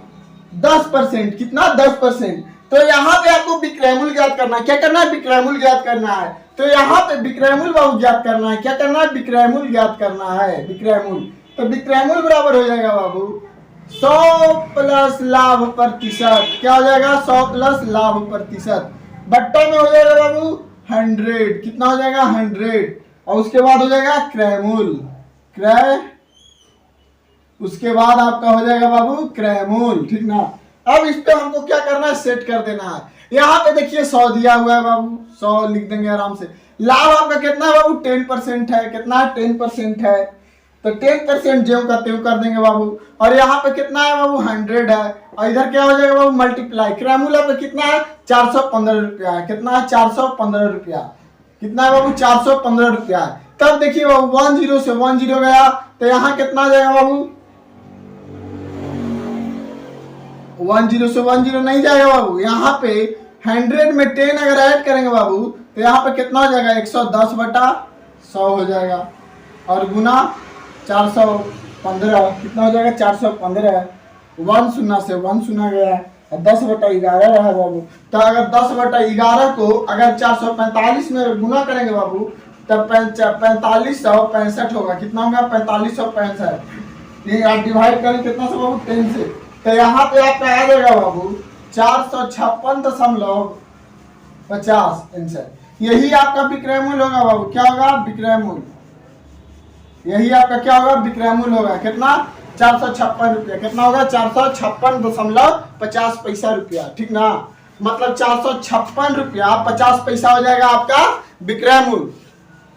10%। कितना? 10%। तो यहाँ पे आपको विक्रयमूल्य ज्ञात करना है। क्या करना है? विक्रयमूल्य ज्ञात करना है। तो यहाँ पे विक्रयमूल्य बाबू ज्ञात करना है। क्या करना है? विक्रयमूल्य ज्ञात करना है। विक्रयमूल्य, तो विक्रयमूल्य बराबर हो जाएगा बाबू 100 प्लस लाभ प्रतिशत। क्या हो जाएगा? 100 प्लस लाभ प्रतिशत बट्टा में हो जाएगा बाबू 100। कितना हो जाएगा? 100। और उसके बाद हो जाएगा क्रयमूल्य। उसके बाद आपका हो जाएगा बाबू क्रयमूल्य, ठीक ना? अब इस पे हमको क्या करना है? सेट कर देना है। यहाँ पे देखिए 100 दिया हुआ है बाबू, 100 लिख देंगे आराम से। लाभ आपका कितना है बाबू? 10% है। कितना है? 10% है। तो 10% ज्यों का त्यों कर देंगे बाबू। और यहाँ पे कितना है बाबू? 100 है। और इधर क्या हो जाएगा बाबू? मल्टीप्लाई। क्रयमूल्य पे कितना है? 415 रुपया है। कितना है? 415 रुपया। कितना है बाबू? 415 रुपया। तब देखिए बाबू 10 से 10 गया, तो यहाँ कितना आ जाएगा बाबू? 10 से 10 नहीं जाएगा बाबू। यहाँ पे 100 में 10 अगर ऐड करेंगे बाबू तो यहाँ पे कितना हो जाएगा? 110/100 हो जाएगा। और गुना 415 कितना हो जाएगा? 415। 1 शून्य से 1 शून्य गया और 10/11 रहा बाबू। तो अगर 10/11 को अगर 445 में गुना करेंगे बाबू तब 4565 होगा। कितना होगा? 4565। ये आप डिवाइड करें कितना से बाबू? 10 से। तो यहाँ पे आपका आ जाएगा बाबू 456.50 आंसर। यही आपका विक्रयमूल्य होगा बाबू। क्या होगा? विक्रयमूल्य। यही आपका क्या होगा? विक्रयमूल्य होगा। कितना? 456 रुपया। कितना होगा? 456.50 पैसा रुपया, ठीक ना? मतलब 456 रुपया 50 पैसा हो जाएगा आपका विक्रयमूल्य।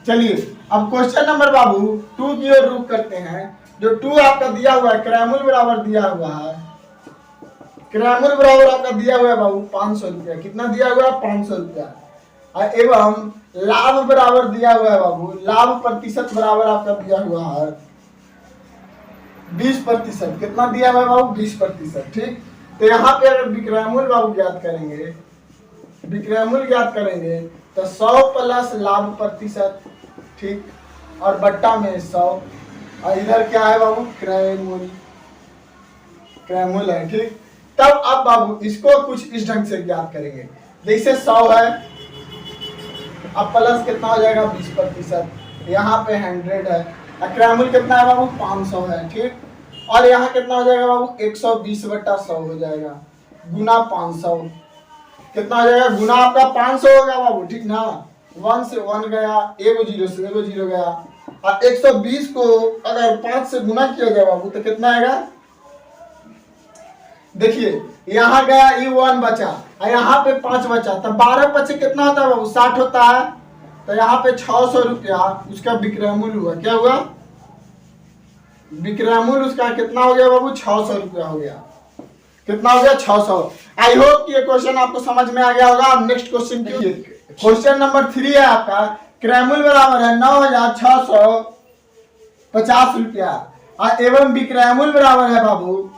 चलिए अब क्वेश्चन नंबर बाबू 2 की ओर रुख करते हैं। जो 2 आपका दिया हुआ है, क्रयमूल्य बराबर दिया हुआ है। क्रयमूल्य बराबर आपका दिया हुआ है बाबू 500 रुपया। कितना दिया हुआ है? 500 रुपया। एवं लाभ बराबर दिया हुआ है बाबू, लाभ प्रतिशत बराबर आपका दिया हुआ है 20%। कितना दिया हुआ है बाबू? 20%, ठीक। तो यहाँ पे अगर विक्रयमूल्य बाबू ज्ञात करेंगे, विक्रयमूल्य ज्ञात करेंगे तो 100 प्लस लाभ प्रतिशत, ठीक, और बट्टा में 100। और इधर क्या है बाबू? क्रयमूल्य। क्रयमूल्य है, ठीक। तब अब बाबू इसको कुछ इस ढंग से ज्ञात करेंगे। जैसे 100 है, अब प्लस कितना हो जाएगा? 20%। यहाँ पे 100 है। क्रयमूल्य कितना है बाबू? 500 है, ठीक। और यहाँ कितना हो जाएगा बाबू? 120/100 हो जाएगा गुना 500। कितना हो जाएगा? गुना आपका 500 होगा बाबू, ठीक ना? 1 से 1 गया, 1 0 से 1 0 गया। और 120 को अगर 5 से गुना किया जाए बाबू तो कितना आएगा? देखिए यहाँ गया, ये 1 बचा और यहाँ पे 5 बचा, तो 12 बचे कितना होता है बाबू? 60 होता है। तो यहाँ पे 600 रुपया उसका विक्रयमूल्य हुआ। क्या हुआ? विक्रयमूल्य उसका कितना हो गया बाबू? 600 रुपया हो गया। कितना हो गया? 600। आई होप कि ये क्वेश्चन आपको समझ में आ गया होगा। अब नेक्स्ट क्वेश्चन की क्वेश्चन नंबर 3 है आपका। क्रयमूल्य बराबर है 9650 रुपया एवं विक्रयमूल्य बराबर है बाबू,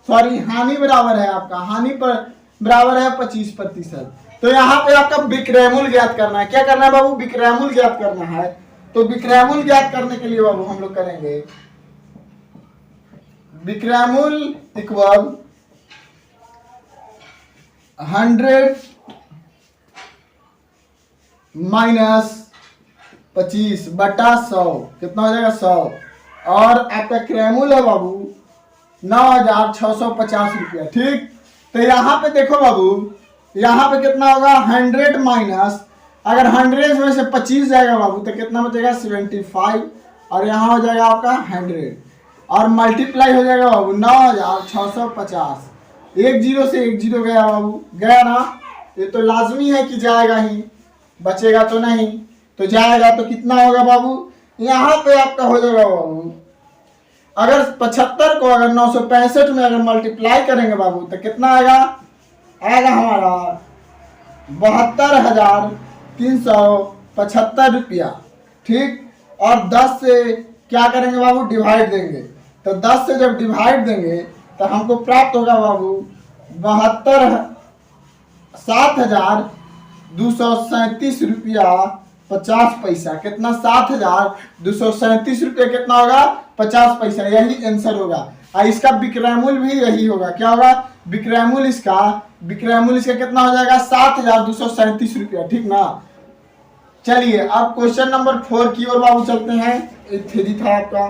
सॉरी, हानि बराबर है आपका, हानि पर बराबर है 25%। तो यहाँ पे आपका विक्रयमूल्य ज्ञात करना है। क्या करना है बाबू? विक्रयमूल्य ज्ञात करना है। तो विक्रयमूल्य ज्ञात करने के लिए बाबू हम लोग करेंगे विक्रयमूल्य इक्वल 100 माइनस 25 बटा 100 कितना हो जाएगा 100। और आपका क्रयमूल्य है बाबू 9,650 रुपया। ठीक, तो यहाँ पे देखो बाबू, यहाँ पे कितना होगा 100 माइनस, अगर 100 में से 25 जाएगा बाबू तो कितना बचेगा 75, और यहाँ हो जाएगा आपका 100 और मल्टीप्लाई हो जाएगा बाबू 9,650। एक जीरो से एक जीरो गया बाबू, गया ना, ये तो लाजमी है कि जाएगा ही, बचेगा तो नहीं, तो जाएगा तो कितना होगा बाबू, यहाँ पे आपका हो जाएगा बाबू, अगर 75 को अगर 965 में अगर मल्टीप्लाई करेंगे बाबू तो कितना आएगा, आएगा हमारा 72,375 रुपया। ठीक, और 10 से क्या करेंगे बाबू, डिवाइड देंगे, तो 10 से जब डिवाइड देंगे तो हमको प्राप्त होगा बाबू 7,237 रुपया 50 पैसा। कितना, 7,237 रुपया कितना होगा 50 पैसा, यही आंसर होगा। और इसका विक्रयमूल्य भी यही होगा, क्या होगा विक्रयमूल्य इसका कितना हो जाएगा 7,237 रुपया। ठीक ना, चलिए अब क्वेश्चन नंबर 4 की ओर बाबू चलते हैं। एक थ्री था आपका,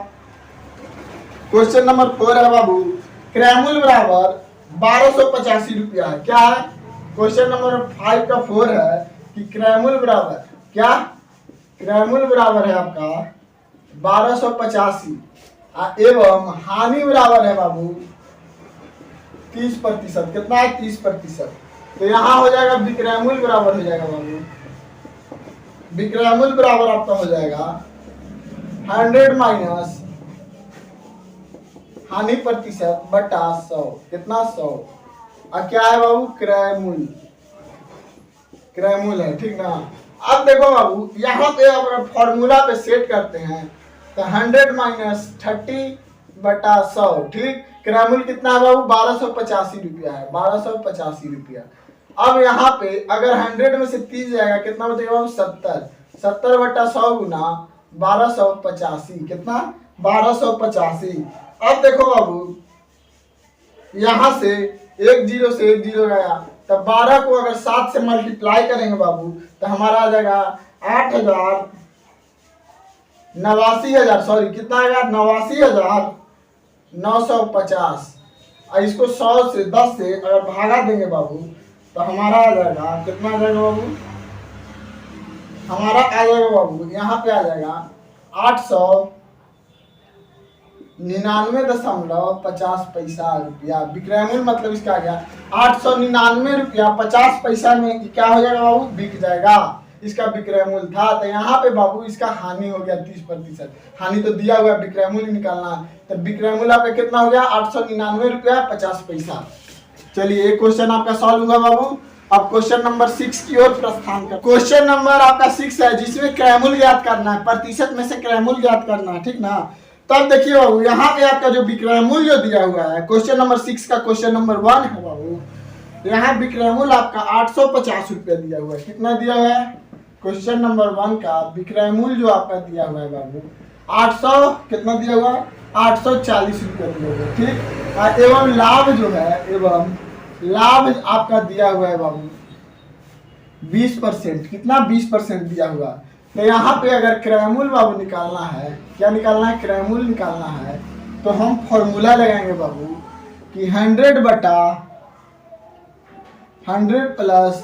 क्वेश्चन नंबर 4 है बाबू, क्रयमूल्य बराबर 1285 रुपया है। क्या है, क्वेश्चन नंबर 5 का 4 है कि क्रयमूल्य बराबर क्या, क्रयमूल्य बराबर है आपका 1285 एवं हानि बराबर है बाबू 30%। कितना है 30%। तो यहाँ हो जाएगा विक्रयमूल्य बराबर हो जाएगा बाबू, विक्रयमूल्य बराबर आपका हो जाएगा 100 माइनस हानि प्रतिशत बटा 100। कितना 100, और क्या है बाबू क्रयमूल्य, क्रयमूल्य है। ठीक ना, अब देखो बाबू यहाँ पे अगर फॉर्मूला पे सेट करते हैं तो 100 माइनस 30 बटा 100। ठीक, क्रयमूल्य कितना है बाबू 1285 रुपया है, 1285 रुपया। अब यहाँ पे अगर 100 में से 30 जाएगा कितना बचेगा बाबू 70 बटा 100 गुना 1285, कितना 1285। अब देखो बाबू यहाँ से एक जीरो से एक जीरो गया, तब 12 को अगर 7 से मल्टीप्लाई करेंगे बाबू तो हमारा आ जाएगा 89,000 सॉरी कितना आएगा 89,950। और इसको 100 से 10 से अगर भागा देंगे बाबू तो हमारा आ जाएगा कितना आ जाएगा बाबू, हमारा आ जाएगा बाबू यहाँ पे आ जाएगा 899.50 पैसा रुपया। विक्रयमूल्य मतलब इसका आ गया 899 रुपया 50 पैसा में क्या हो जाएगा बाबू, बिक जाएगा, इसका विक्रयमूल्य था। तो यहाँ पे बाबू इसका हानि हो गया 30%, हानि तो दिया हुआ विक्रयमूल्य निकालना, तो विक्रयमूल्य आपका कितना हो गया 899 रुपया 50 पैसा। चलिए एक क्वेश्चन आपका सॉल्व हुआ बाबू। अब क्वेश्चन नंबर 6 की ओर प्रस्थान कर। क्वेश्चन नंबर आपका 6 है जिसमें क्रयमूल्य ज्ञात करना है, प्रतिशत में से क्रयमूल्य ज्ञात करना है। ठीक ना, तब देखिए बाबू यहाँ पे आपका जो विक्रयमूल्य जो दिया हुआ है क्वेश्चन नंबर 6 का क्वेश्चन नंबर 1 है बाबू, यहाँ विक्रयमूल्य आपका 850 रुपया दिया हुआ है। कितना दिया हुआ है, क्वेश्चन नंबर 1 का विक्रयमूल्य जो आपका दिया हुआ है बाबू 800 कितना दिया हुआ है 840 रुपया दिया हुआ है। ठीक, एवं लाभ जो है, एवं लाभ आपका दिया हुआ है बाबू 20%। कितना 20% दिया हुआ। तो यहाँ पे अगर क्रयमूल्य बाबू निकालना है, क्या निकालना है क्रयमूल्य निकालना है, तो हम फॉर्मूला लगाएंगे बाबू कि 100 बटा 100 प्लस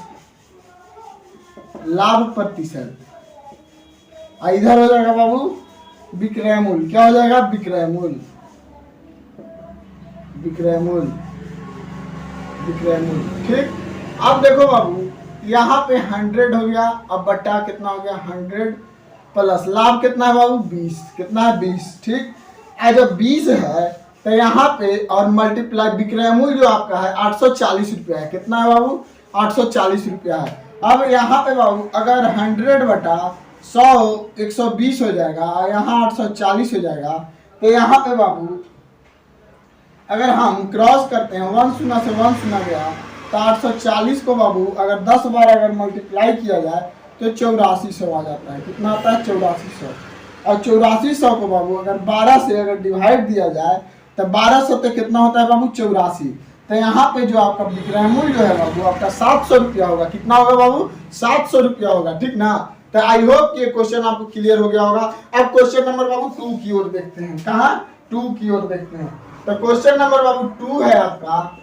लाभ प्रतिशत, इधर हो जाएगा बाबू विक्रयमूल्य, क्या हो जाएगा विक्रयमूल्य, विक्रयमूल्य, विक्रयमूल्य। ठीक, अब देखो बाबू यहाँ पे 100 हो गया, अब बट्टा कितना हो गया 100 प्लस लाभ कितना है बाबू 20, कितना है 20। ठीक, जब 20 है तो यहाँ पे और मल्टीप्लाई विक्रयमूल्य जो आपका है 840 रुपया है। कितना है बाबू 840 रुपया है। अब यहाँ पे बाबू अगर 100 बटा 100 120 हो जाएगा और यहाँ 840 हो जाएगा, तो यहाँ पे बाबू अगर हम क्रॉस करते हैं 1 शून्य से 1 शून्य गया, तो 840 को बाबू अगर 10 बार अगर मल्टीप्लाई किया जाए तो 8400 आ जाता है। कितना आता है? 8400। और 8400 को बाबू अगर 12 से अगर डिवाइड दिया जाए तो 1200 पे कितना होता है बाबू? 84। तो यहाँ पे जो आपका विक्रय मूल्य जो है बाबू आपका 700 रुपया होगा। कितना होगा बाबू? 700 रुपया होगा, ठीक ना। तो आई होप कि ये क्वेश्चन आपको क्लियर हो गया होगा। अब क्वेश्चन नंबर बाबू 2 की ओर देखते हैं। कहाँ? 2 की ओर देखते हैं। तो क्वेश्चन नंबर बाबू 2 है आपका,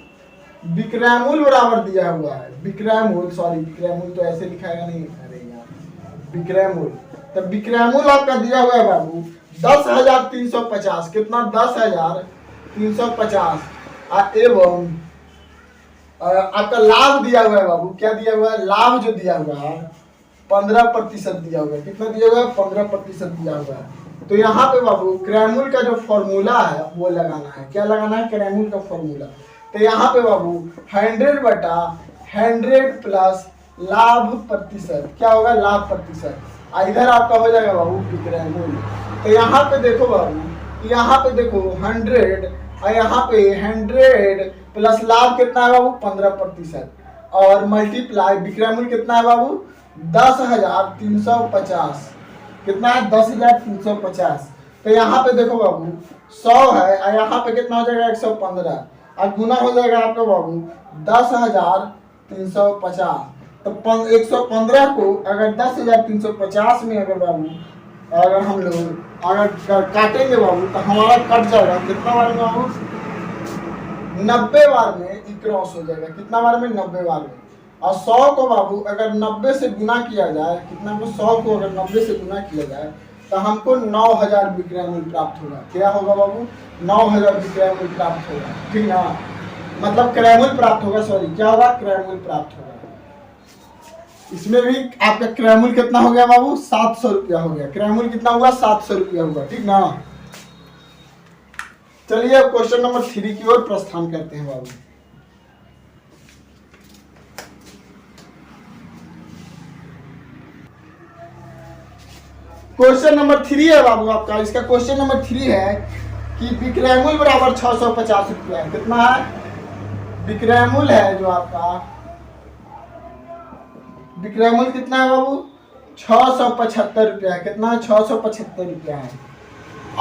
विक्रय मूल्य बराबर दिया हुआ है। विक्रय मूल्य, सॉरी विक्रय मूल्य तो ऐसे लिखाएगा नहीं, अरे यार, विक्रय मूल्य। तो विक्रय मूल्य आपका दिया हुआ है बाबू 10,350। कितना? 10,350। एवं आपका लाभ दिया हुआ है बाबू। क्या दिया हुआ है? लाभ जो दिया हुआ है 15% दिया हुआ है। कितना दिया हुआ है? 15% दिया हुआ है। तो यहाँ पे बाबू क्रय मूल्य का जो फॉर्मूला है वो लगाना है। क्या लगाना है? क्रय मूल्य का फॉर्मूला। तो यहाँ पे बाबू 100/100 प्लस लाभ प्रतिशत। क्या होगा? लाभ प्रतिशत। इधर आपका हो जाएगा बाबू विक्रय मूल्य। तो यहाँ पे देखो बाबू, यहाँ पे देखो 100 और यहाँ पे 100 प्लस लाभ कितना है बाबू? 15%। और मल्टीप्लाई विक्रय मूल्य कितना है बाबू? 10,350। कितना है? 10,350। तो यहाँ पे देखो बाबू 100 है और यहाँ पे कितना हो जाएगा? 115 और गुना हो जाएगा आपका बाबू 10,350। तो 115 को अगर 10,350 में अगर बाबू अगर हम लोग अगर काटेंगे बाबू तो हमारा कट जाएगा कितना बार में बाबू? 90 बार में ई क्रॉस हो जाएगा। कितना बार में? 90 बार में। और 100 को बाबू अगर 90 से गुना किया जाए, कितना को? 100 को अगर 90 से गुना किया जाए तो हमको 9,000 विक्रय मूल्य प्राप्त होगा। क्या होगा बाबू? 9,000 विक्रय मूल्य प्राप्त होगा, ठीक ना। मतलब क्रय मूल्य प्राप्त होगा, सॉरी क्या होगा? क्रय मूल्य प्राप्त होगा। इसमें भी आपका क्रय मूल्य कितना हो गया बाबू? 700 रुपया हो गया। क्रय मूल्य कितना हुआ? 700 रुपया हुआ, ठीक ना। चलिए अब क्वेश्चन नंबर 3 की ओर प्रस्थान करते हैं बाबू। क्वेश्चन नंबर 3 है बाबू आपका। इसका क्वेश्चन नंबर 3 है कि विक्रय मूल्य बराबर 650 रुपया। कितना है? विक्रय मूल्य है जो आपका विक्रय मूल्य कितना है बाबू? 675 रुपया है। कितना है? 675 रुपया है।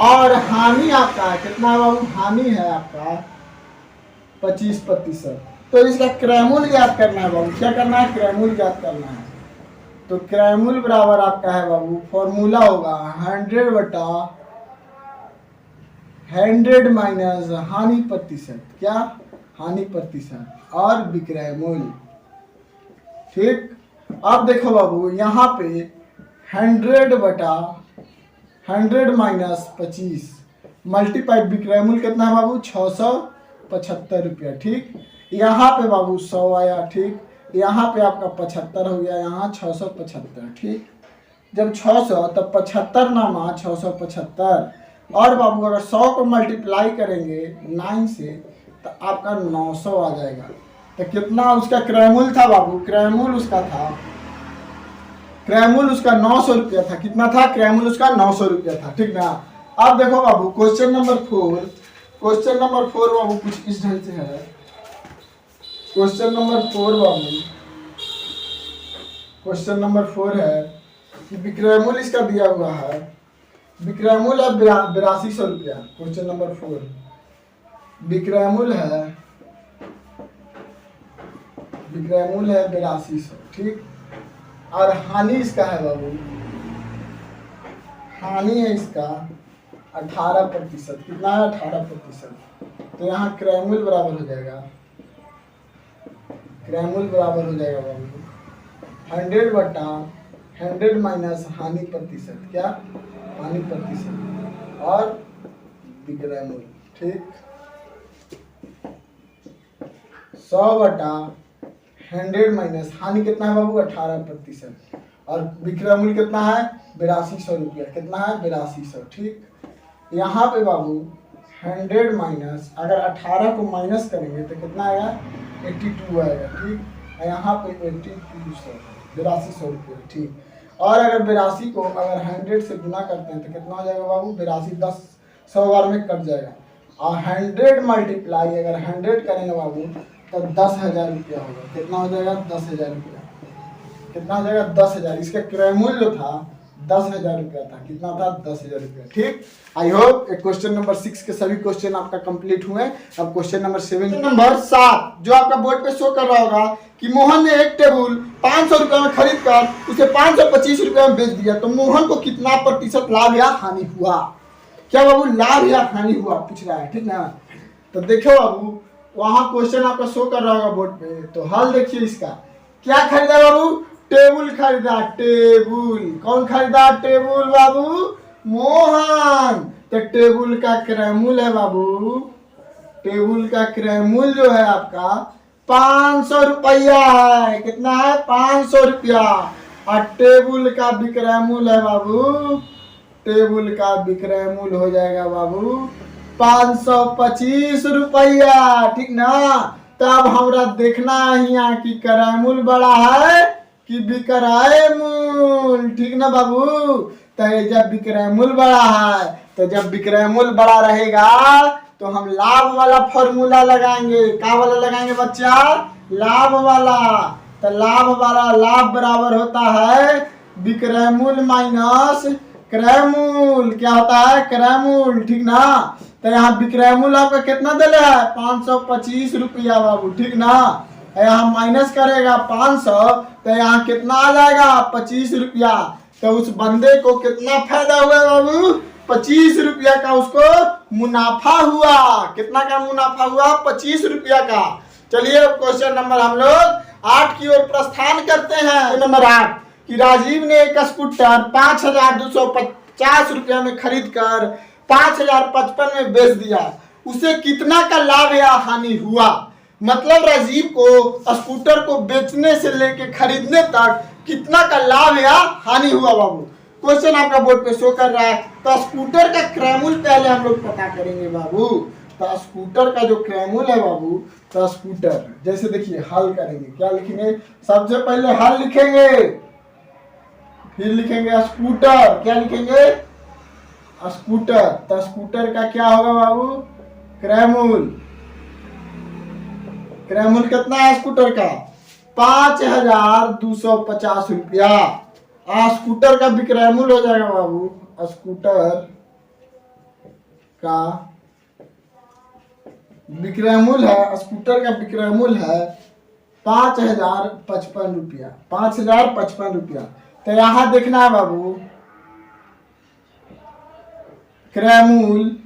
और हानि आपका है कितना है बाबू? हानि है आपका 25%। तो इसका क्रय मूल्य ज्ञात करना है बाबू। क्या करना है? क्रय मूल्य ज्ञात करना है। तो क्रय मूल्य बराबर आपका है बाबू, फॉर्मूला होगा 100/100 माइनस हानि प्रतिशत। क्या? हानि प्रतिशत और विक्रय मूल्य, ठीक। अब देखो बाबू यहाँ पे 100/100 माइनस 25 मल्टीप्लाई विक्रय मूल्य कितना है बाबू? 675 रुपया, ठीक। यहाँ पे बाबू 100 आया, ठीक। यहाँ पे आपका 75 हो गया, यहाँ 675, ठीक। जब 600 तब 75 नामा 675। और बाबू अगर 100 को मल्टीप्लाई करेंगे 9 से तो आपका 900 आ जाएगा। तो कितना उसका क्रय मूल्य था बाबू? क्रय मूल्य उसका 900 रुपया था। कितना था? क्रय मूल्य उसका 900 रुपया था, ठीक ना। अब देखो बाबू क्वेश्चन नंबर 4 बाबू कुछ इस ढंग से है। क्वेश्चन नंबर 4 है कि विक्रय मूल्य इसका दिया हुआ है। विक्रय मूल्य है 8200 रुपया। क्वेश्चन नंबर 4 विक्रय मूल्य है 8200, ठीक। और हानि इसका है बाबू, हानि है इसका 18%। कितना है? 18%। तो यहाँ क्रय मूल्य बराबर हो जाएगा, बाबू 100/100 माइनस हानि प्रतिशत। क्या? हानि प्रतिशत और विक्रय मूल्य, ठीक। 100/100 माइनस हानि कितना है बाबू? 18% और विक्रय मूल्य कितना है? 8200 रुपया। कितना है? 8200, ठीक। यहाँ पे बाबू 100 माइनस अगर 18 को माइनस करेंगे तो कितना आएगा? 82 आएगा, ठीक। यहाँ पे 8200 रुपया, ठीक। और अगर 82 को अगर 100 से गुना करते हैं तो कितना हो जाएगा बाबू? 82 100 बार में कट जाएगा। और 100 मल्टीप्लाई अगर 100 करेंगे बाबू तो 10,000 रुपया होगा। कितना हो जाएगा? 10,000 रुपया। कितना हो जाएगा 10,000। इसका क्रय मूल्य जो था 10,000 रुपया था। कितना था 10,000 रुपया। ठीक, आई होप क्वेश्चन नंबर 6 के सभी क्वेश्चन आपका कंप्लीट हुए। अब क्वेश्चन नंबर 7 नंबर 7 जो आपका बोर्ड पे शो कर रहा होगा कि मोहन ने एक टेबल 500 रुपये में खरीद कर उसे 525 रुपये में बेच दिया, तो मोहन को कितना प्रतिशत लाभ या हानि हुआ। क्या बाबू लाभ या हानि हुआ पूछ रहा है, ठीक ना। तो देखो बाबू वहां क्वेश्चन आपका शो कर रहा होगा बोर्ड पे, तो हल देखिए इसका। क्या खरीदा बाबू, टेबल खरीदा। टेबल कौन खरीदा, टेबल बाबू मोहन। तो टेबल का क्रय मूल्य है बाबू, टेबल का क्रय मूल्य जो है आपका 500 रुपया है। कितना है 500 रुपया। और टेबल का विक्रय मूल्य है बाबू, टेबल का विक्रय मूल्य हो जाएगा बाबू 525 रुपया। ठीक ना। तब हमरा देखना है यहाँ की क्रय मूल्य बड़ा है कि विक्रय मूल्य। ठीक ना बाबू। तो जब विक्रय मूल्य बड़ा है, तो जब विक्रय मूल्य बड़ा रहेगा तो हम लाभ वाला फॉर्मूला लगाएंगे। क्या वाला लगाएंगे बच्चा, लाभ वाला। तो लाभ वाला, लाभ बराबर होता है विक्रय मूल्य माइनस क्रय मूल्य। क्या होता है, क्रय मूल्य। ठीक ना। तो यहाँ विक्रय मूल्य आपका कितना दिला है 525 रुपया बाबू। ठीक ना। यहाँ माइनस करेगा 500, तो यहाँ कितना आ जाएगा 25 रुपया। तो उस बंदे को कितना फायदा हुआ बाबू, 25 रुपया का उसको मुनाफा हुआ। कितना का मुनाफा हुआ, 25 रुपया का। चलिए क्वेश्चन नंबर हम लोग 8 की ओर प्रस्थान करते हैं। नंबर 8 कि राजीव ने एक स्कूटर 5,250 रुपया में खरीद कर 5,055 में बेच दिया, उसे कितना का लाभ या हानि हुआ। मतलब राजीव को स्कूटर को बेचने से लेके खरीदने तक कितना का लाभ या हानि हुआ बाबू। क्वेश्चन आपका बोर्ड पे शो कर रहा है। तो स्कूटर का क्रय मूल्य पहले हम लोग पता करेंगे बाबू। तो स्कूटर का जो क्रय मूल्य है बाबू, तो स्कूटर जैसे देखिए हल करेंगे। क्या लिखेंगे, सबसे पहले हल लिखेंगे, फिर लिखेंगे स्कूटर। क्या लिखेंगे, स्कूटर। तो स्कूटर का क्या होगा बाबू, क्रय मूल्य। क्रय मूल्य कितना है स्कूटर का 5,250 रुपया। स्कूटर का विक्रय मूल्य हो जाएगा बाबू, स्कूटर का विक्रय मूल्य है, स्कूटर का विक्रय मूल्य है 5,055 रुपया। 5,055 रुपया। तो यहां देखना है बाबू क्रय मूल्य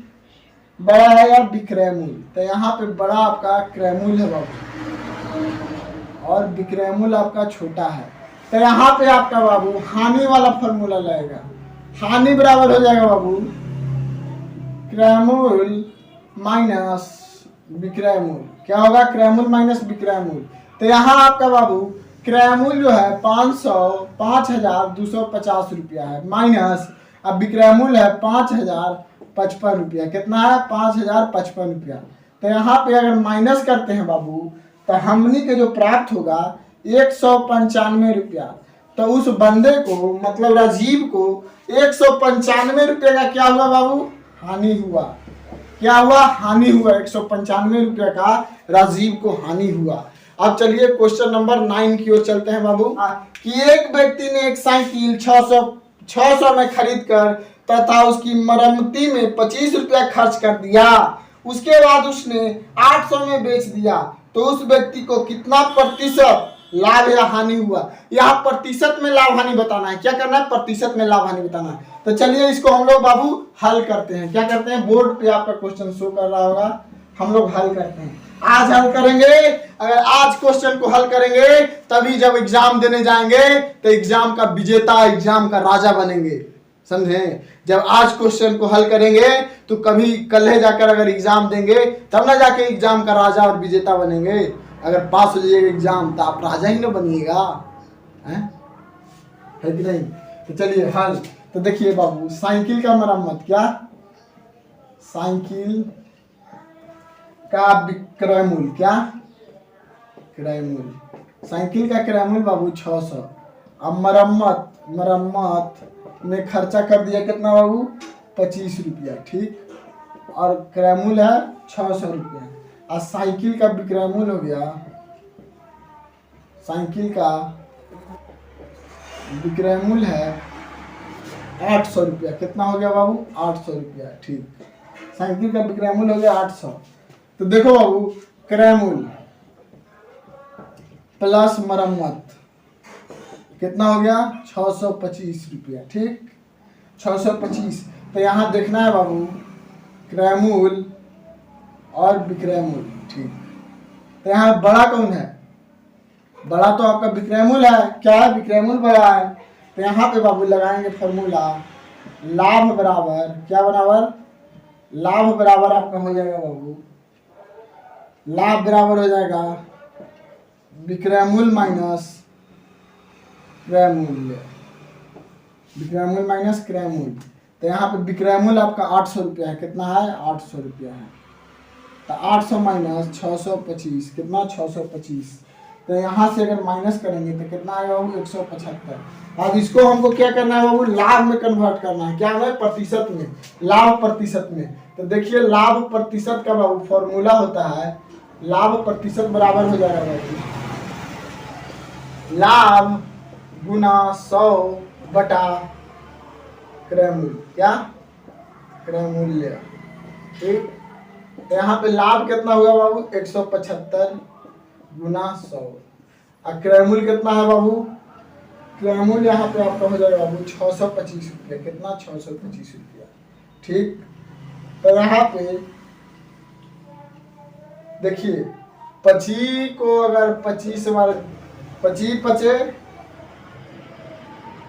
बड़ा है या विक्रय मूल्य। तो यहाँ पे बड़ा आपका क्रय मूल्य है बाबू और विक्रय मूल्य आपका छोटा है। तो यहाँ पे आपका बाबू हानि वाला फॉर्मूला लगेगा। हानि बराबर हो जाएगा बाबू क्रय मूल्य माइनस विक्रय मूल्य। क्या होगा, क्रय मूल्य माइनस विक्रय मूल्य। तो यहाँ आपका बाबू क्रय मूल्य जो है 5,250 रुपया है, माइनस अब विक्रय मूल्य है 5,055 रुपया। कितना है 5,055 रुपया। तो यहाँ पे अगर माइनस करते हैं बाबू, तो हमनी के जो प्राप्त होगा 195 रुपया। तो उस बंदे को मतलब राजीव को 195 रुपये का क्या हुआ बाबू, हानि हुआ। क्या हुआ, हानि हुआ। 195 रुपया का राजीव को हानि हुआ। अब चलिए क्वेश्चन नंबर 9 की ओर चलते हैं बाबू। कि एक व्यक्ति ने एक साइकिल 600 में खरीद कर तथा उसकी मरम्मती में 25 रुपया खर्च कर दिया, उसके बाद उसने 800 में बेच दिया, तो उस व्यक्ति को कितना प्रतिशत लाभ या हानि हुआ। यहाँ प्रतिशत में लाभ हानि बताना है। क्या करना है, प्रतिशत में लाभ हानि बताना है। तो चलिए इसको हम लोग बाबू हल करते हैं। क्या करते हैं, बोर्ड पे आपका क्वेश्चन शो कर रहा होगा, हम लोग हल करते हैं। आज हल करेंगे। अगर आज क्वेश्चन को हल करेंगे तभी जब एग्जाम देने जाएंगे तो एग्जाम का विजेता, एग्जाम का राजा बनेंगे। समझे। जब आज क्वेश्चन को हल करेंगे तो कभी कल जाकर अगर एग्जाम देंगे तब ना जाके एग्जाम का राजा और विजेता बनेंगे। अगर पास हो जाइएगा एग्जाम तो आप राजा ही ना बनिएगा, है कि नहीं। तो चलिए हल। तो देखिए बाबू साइकिल का मरम्मत, क्या साइकिल का विक्रय मूल्य, क्या क्रय मूल्य। साइकिल का क्रय मूल्य बाबू 600। अब मरम्मत में खर्चा कर दिया कितना बाबू 25 रुपया। ठीक, और क्रय मूल्य है 600 रुपया। और साइकिल का विक्रय मूल्य हो गया, साइकिल का विक्रय मूल्य है 800 रुपया। कितना हो गया बाबू? 800 रुपया। ठीक, साइकिल का विक्रय मूल्य हो गया 800। तो देखो बाबू, क्रय मूल्य प्लस मरम्मत कितना हो गया? 625 रुपया। ठीक, 625। तो यहाँ देखना है बाबू क्रय मूल्य और विक्रय मूल्य। ठीक, तो यहाँ बड़ा कौन है? बड़ा तो आपका विक्रय मूल्य है। क्या है? विक्रय मूल्य बड़ा है। तो यहाँ पे बाबू लगाएंगे फॉर्मूला, लाभ बराबर क्या बराबर? लाभ बराबर आपका हो जाएगा बाबू, लाभ बराबर हो जाएगा विक्रय मूल्य माइनस क्रय मूल्य, विक्रय मूल्य माइनस क्रय मूल्य। तो यहाँ पे विक्रय मूल्य आपका 800 रुपया है। कितना है? 800 रुपया है। तो 800 माइनस 625 कितना? 625। तो यहाँ से अगर माइनस करेंगे तो कितना आएगा बाबू? 175। अब इसको हमको क्या करना है बाबू? लाभ में कन्वर्ट करना है। क्या है? प्रतिशत में, लाभ प्रतिशत में। तो देखिए लाभ प्रतिशत का बाबू फॉर्मूला होता है, लाभ प्रतिशत बराबर हो जाएगा बाबू लाभ गुना 100 बटा क्रय मूल्य। क्या? क्रय मूल्य। ठीक, तो यहाँ पे लाभ कितना हुआ बाबू? 175 गुना 100। और क्रय मूल्य कितना है बाबू? क्रय मूल्य यहाँ पे आपका हो जाएगा बाबू 625 रुपया। कितना? 625 रुपया। ठीक, तो यहाँ पे देखिए 25 को अगर 25 बार 25 पचे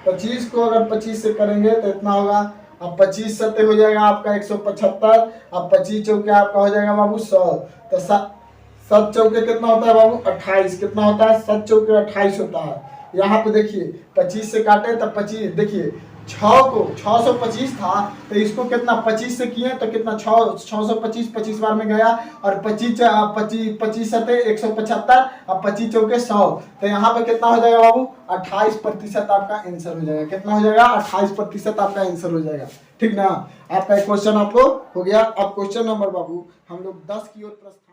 25 को अगर 25 से करेंगे तो इतना होगा। अब 25 सत्ते हो जाएगा आपका 175। अब 25 चौके आपका हो जाएगा बाबू 100। तो 7 चौके कितना होता है बाबू? 28। कितना होता है? 7 चौके 28 होता है। यहाँ पे देखिए 25 से काटे तब 25, देखिए 6 को 625 था तो इसको कितना 25 से किए तो कितना 625 25 बार में गया और 25 सत्ते 175। अब 25 चौके 100। तो यहाँ पे कितना हो जाएगा बाबू? 28% आपका आंसर हो जाएगा। कितना हो जाएगा? 28% आपका आंसर हो जाएगा। ठीक ना? आपका एक क्वेश्चन आपको हो गया। अब क्वेश्चन नंबर बाबू हम लोग 10 की ओर प्रस्तुत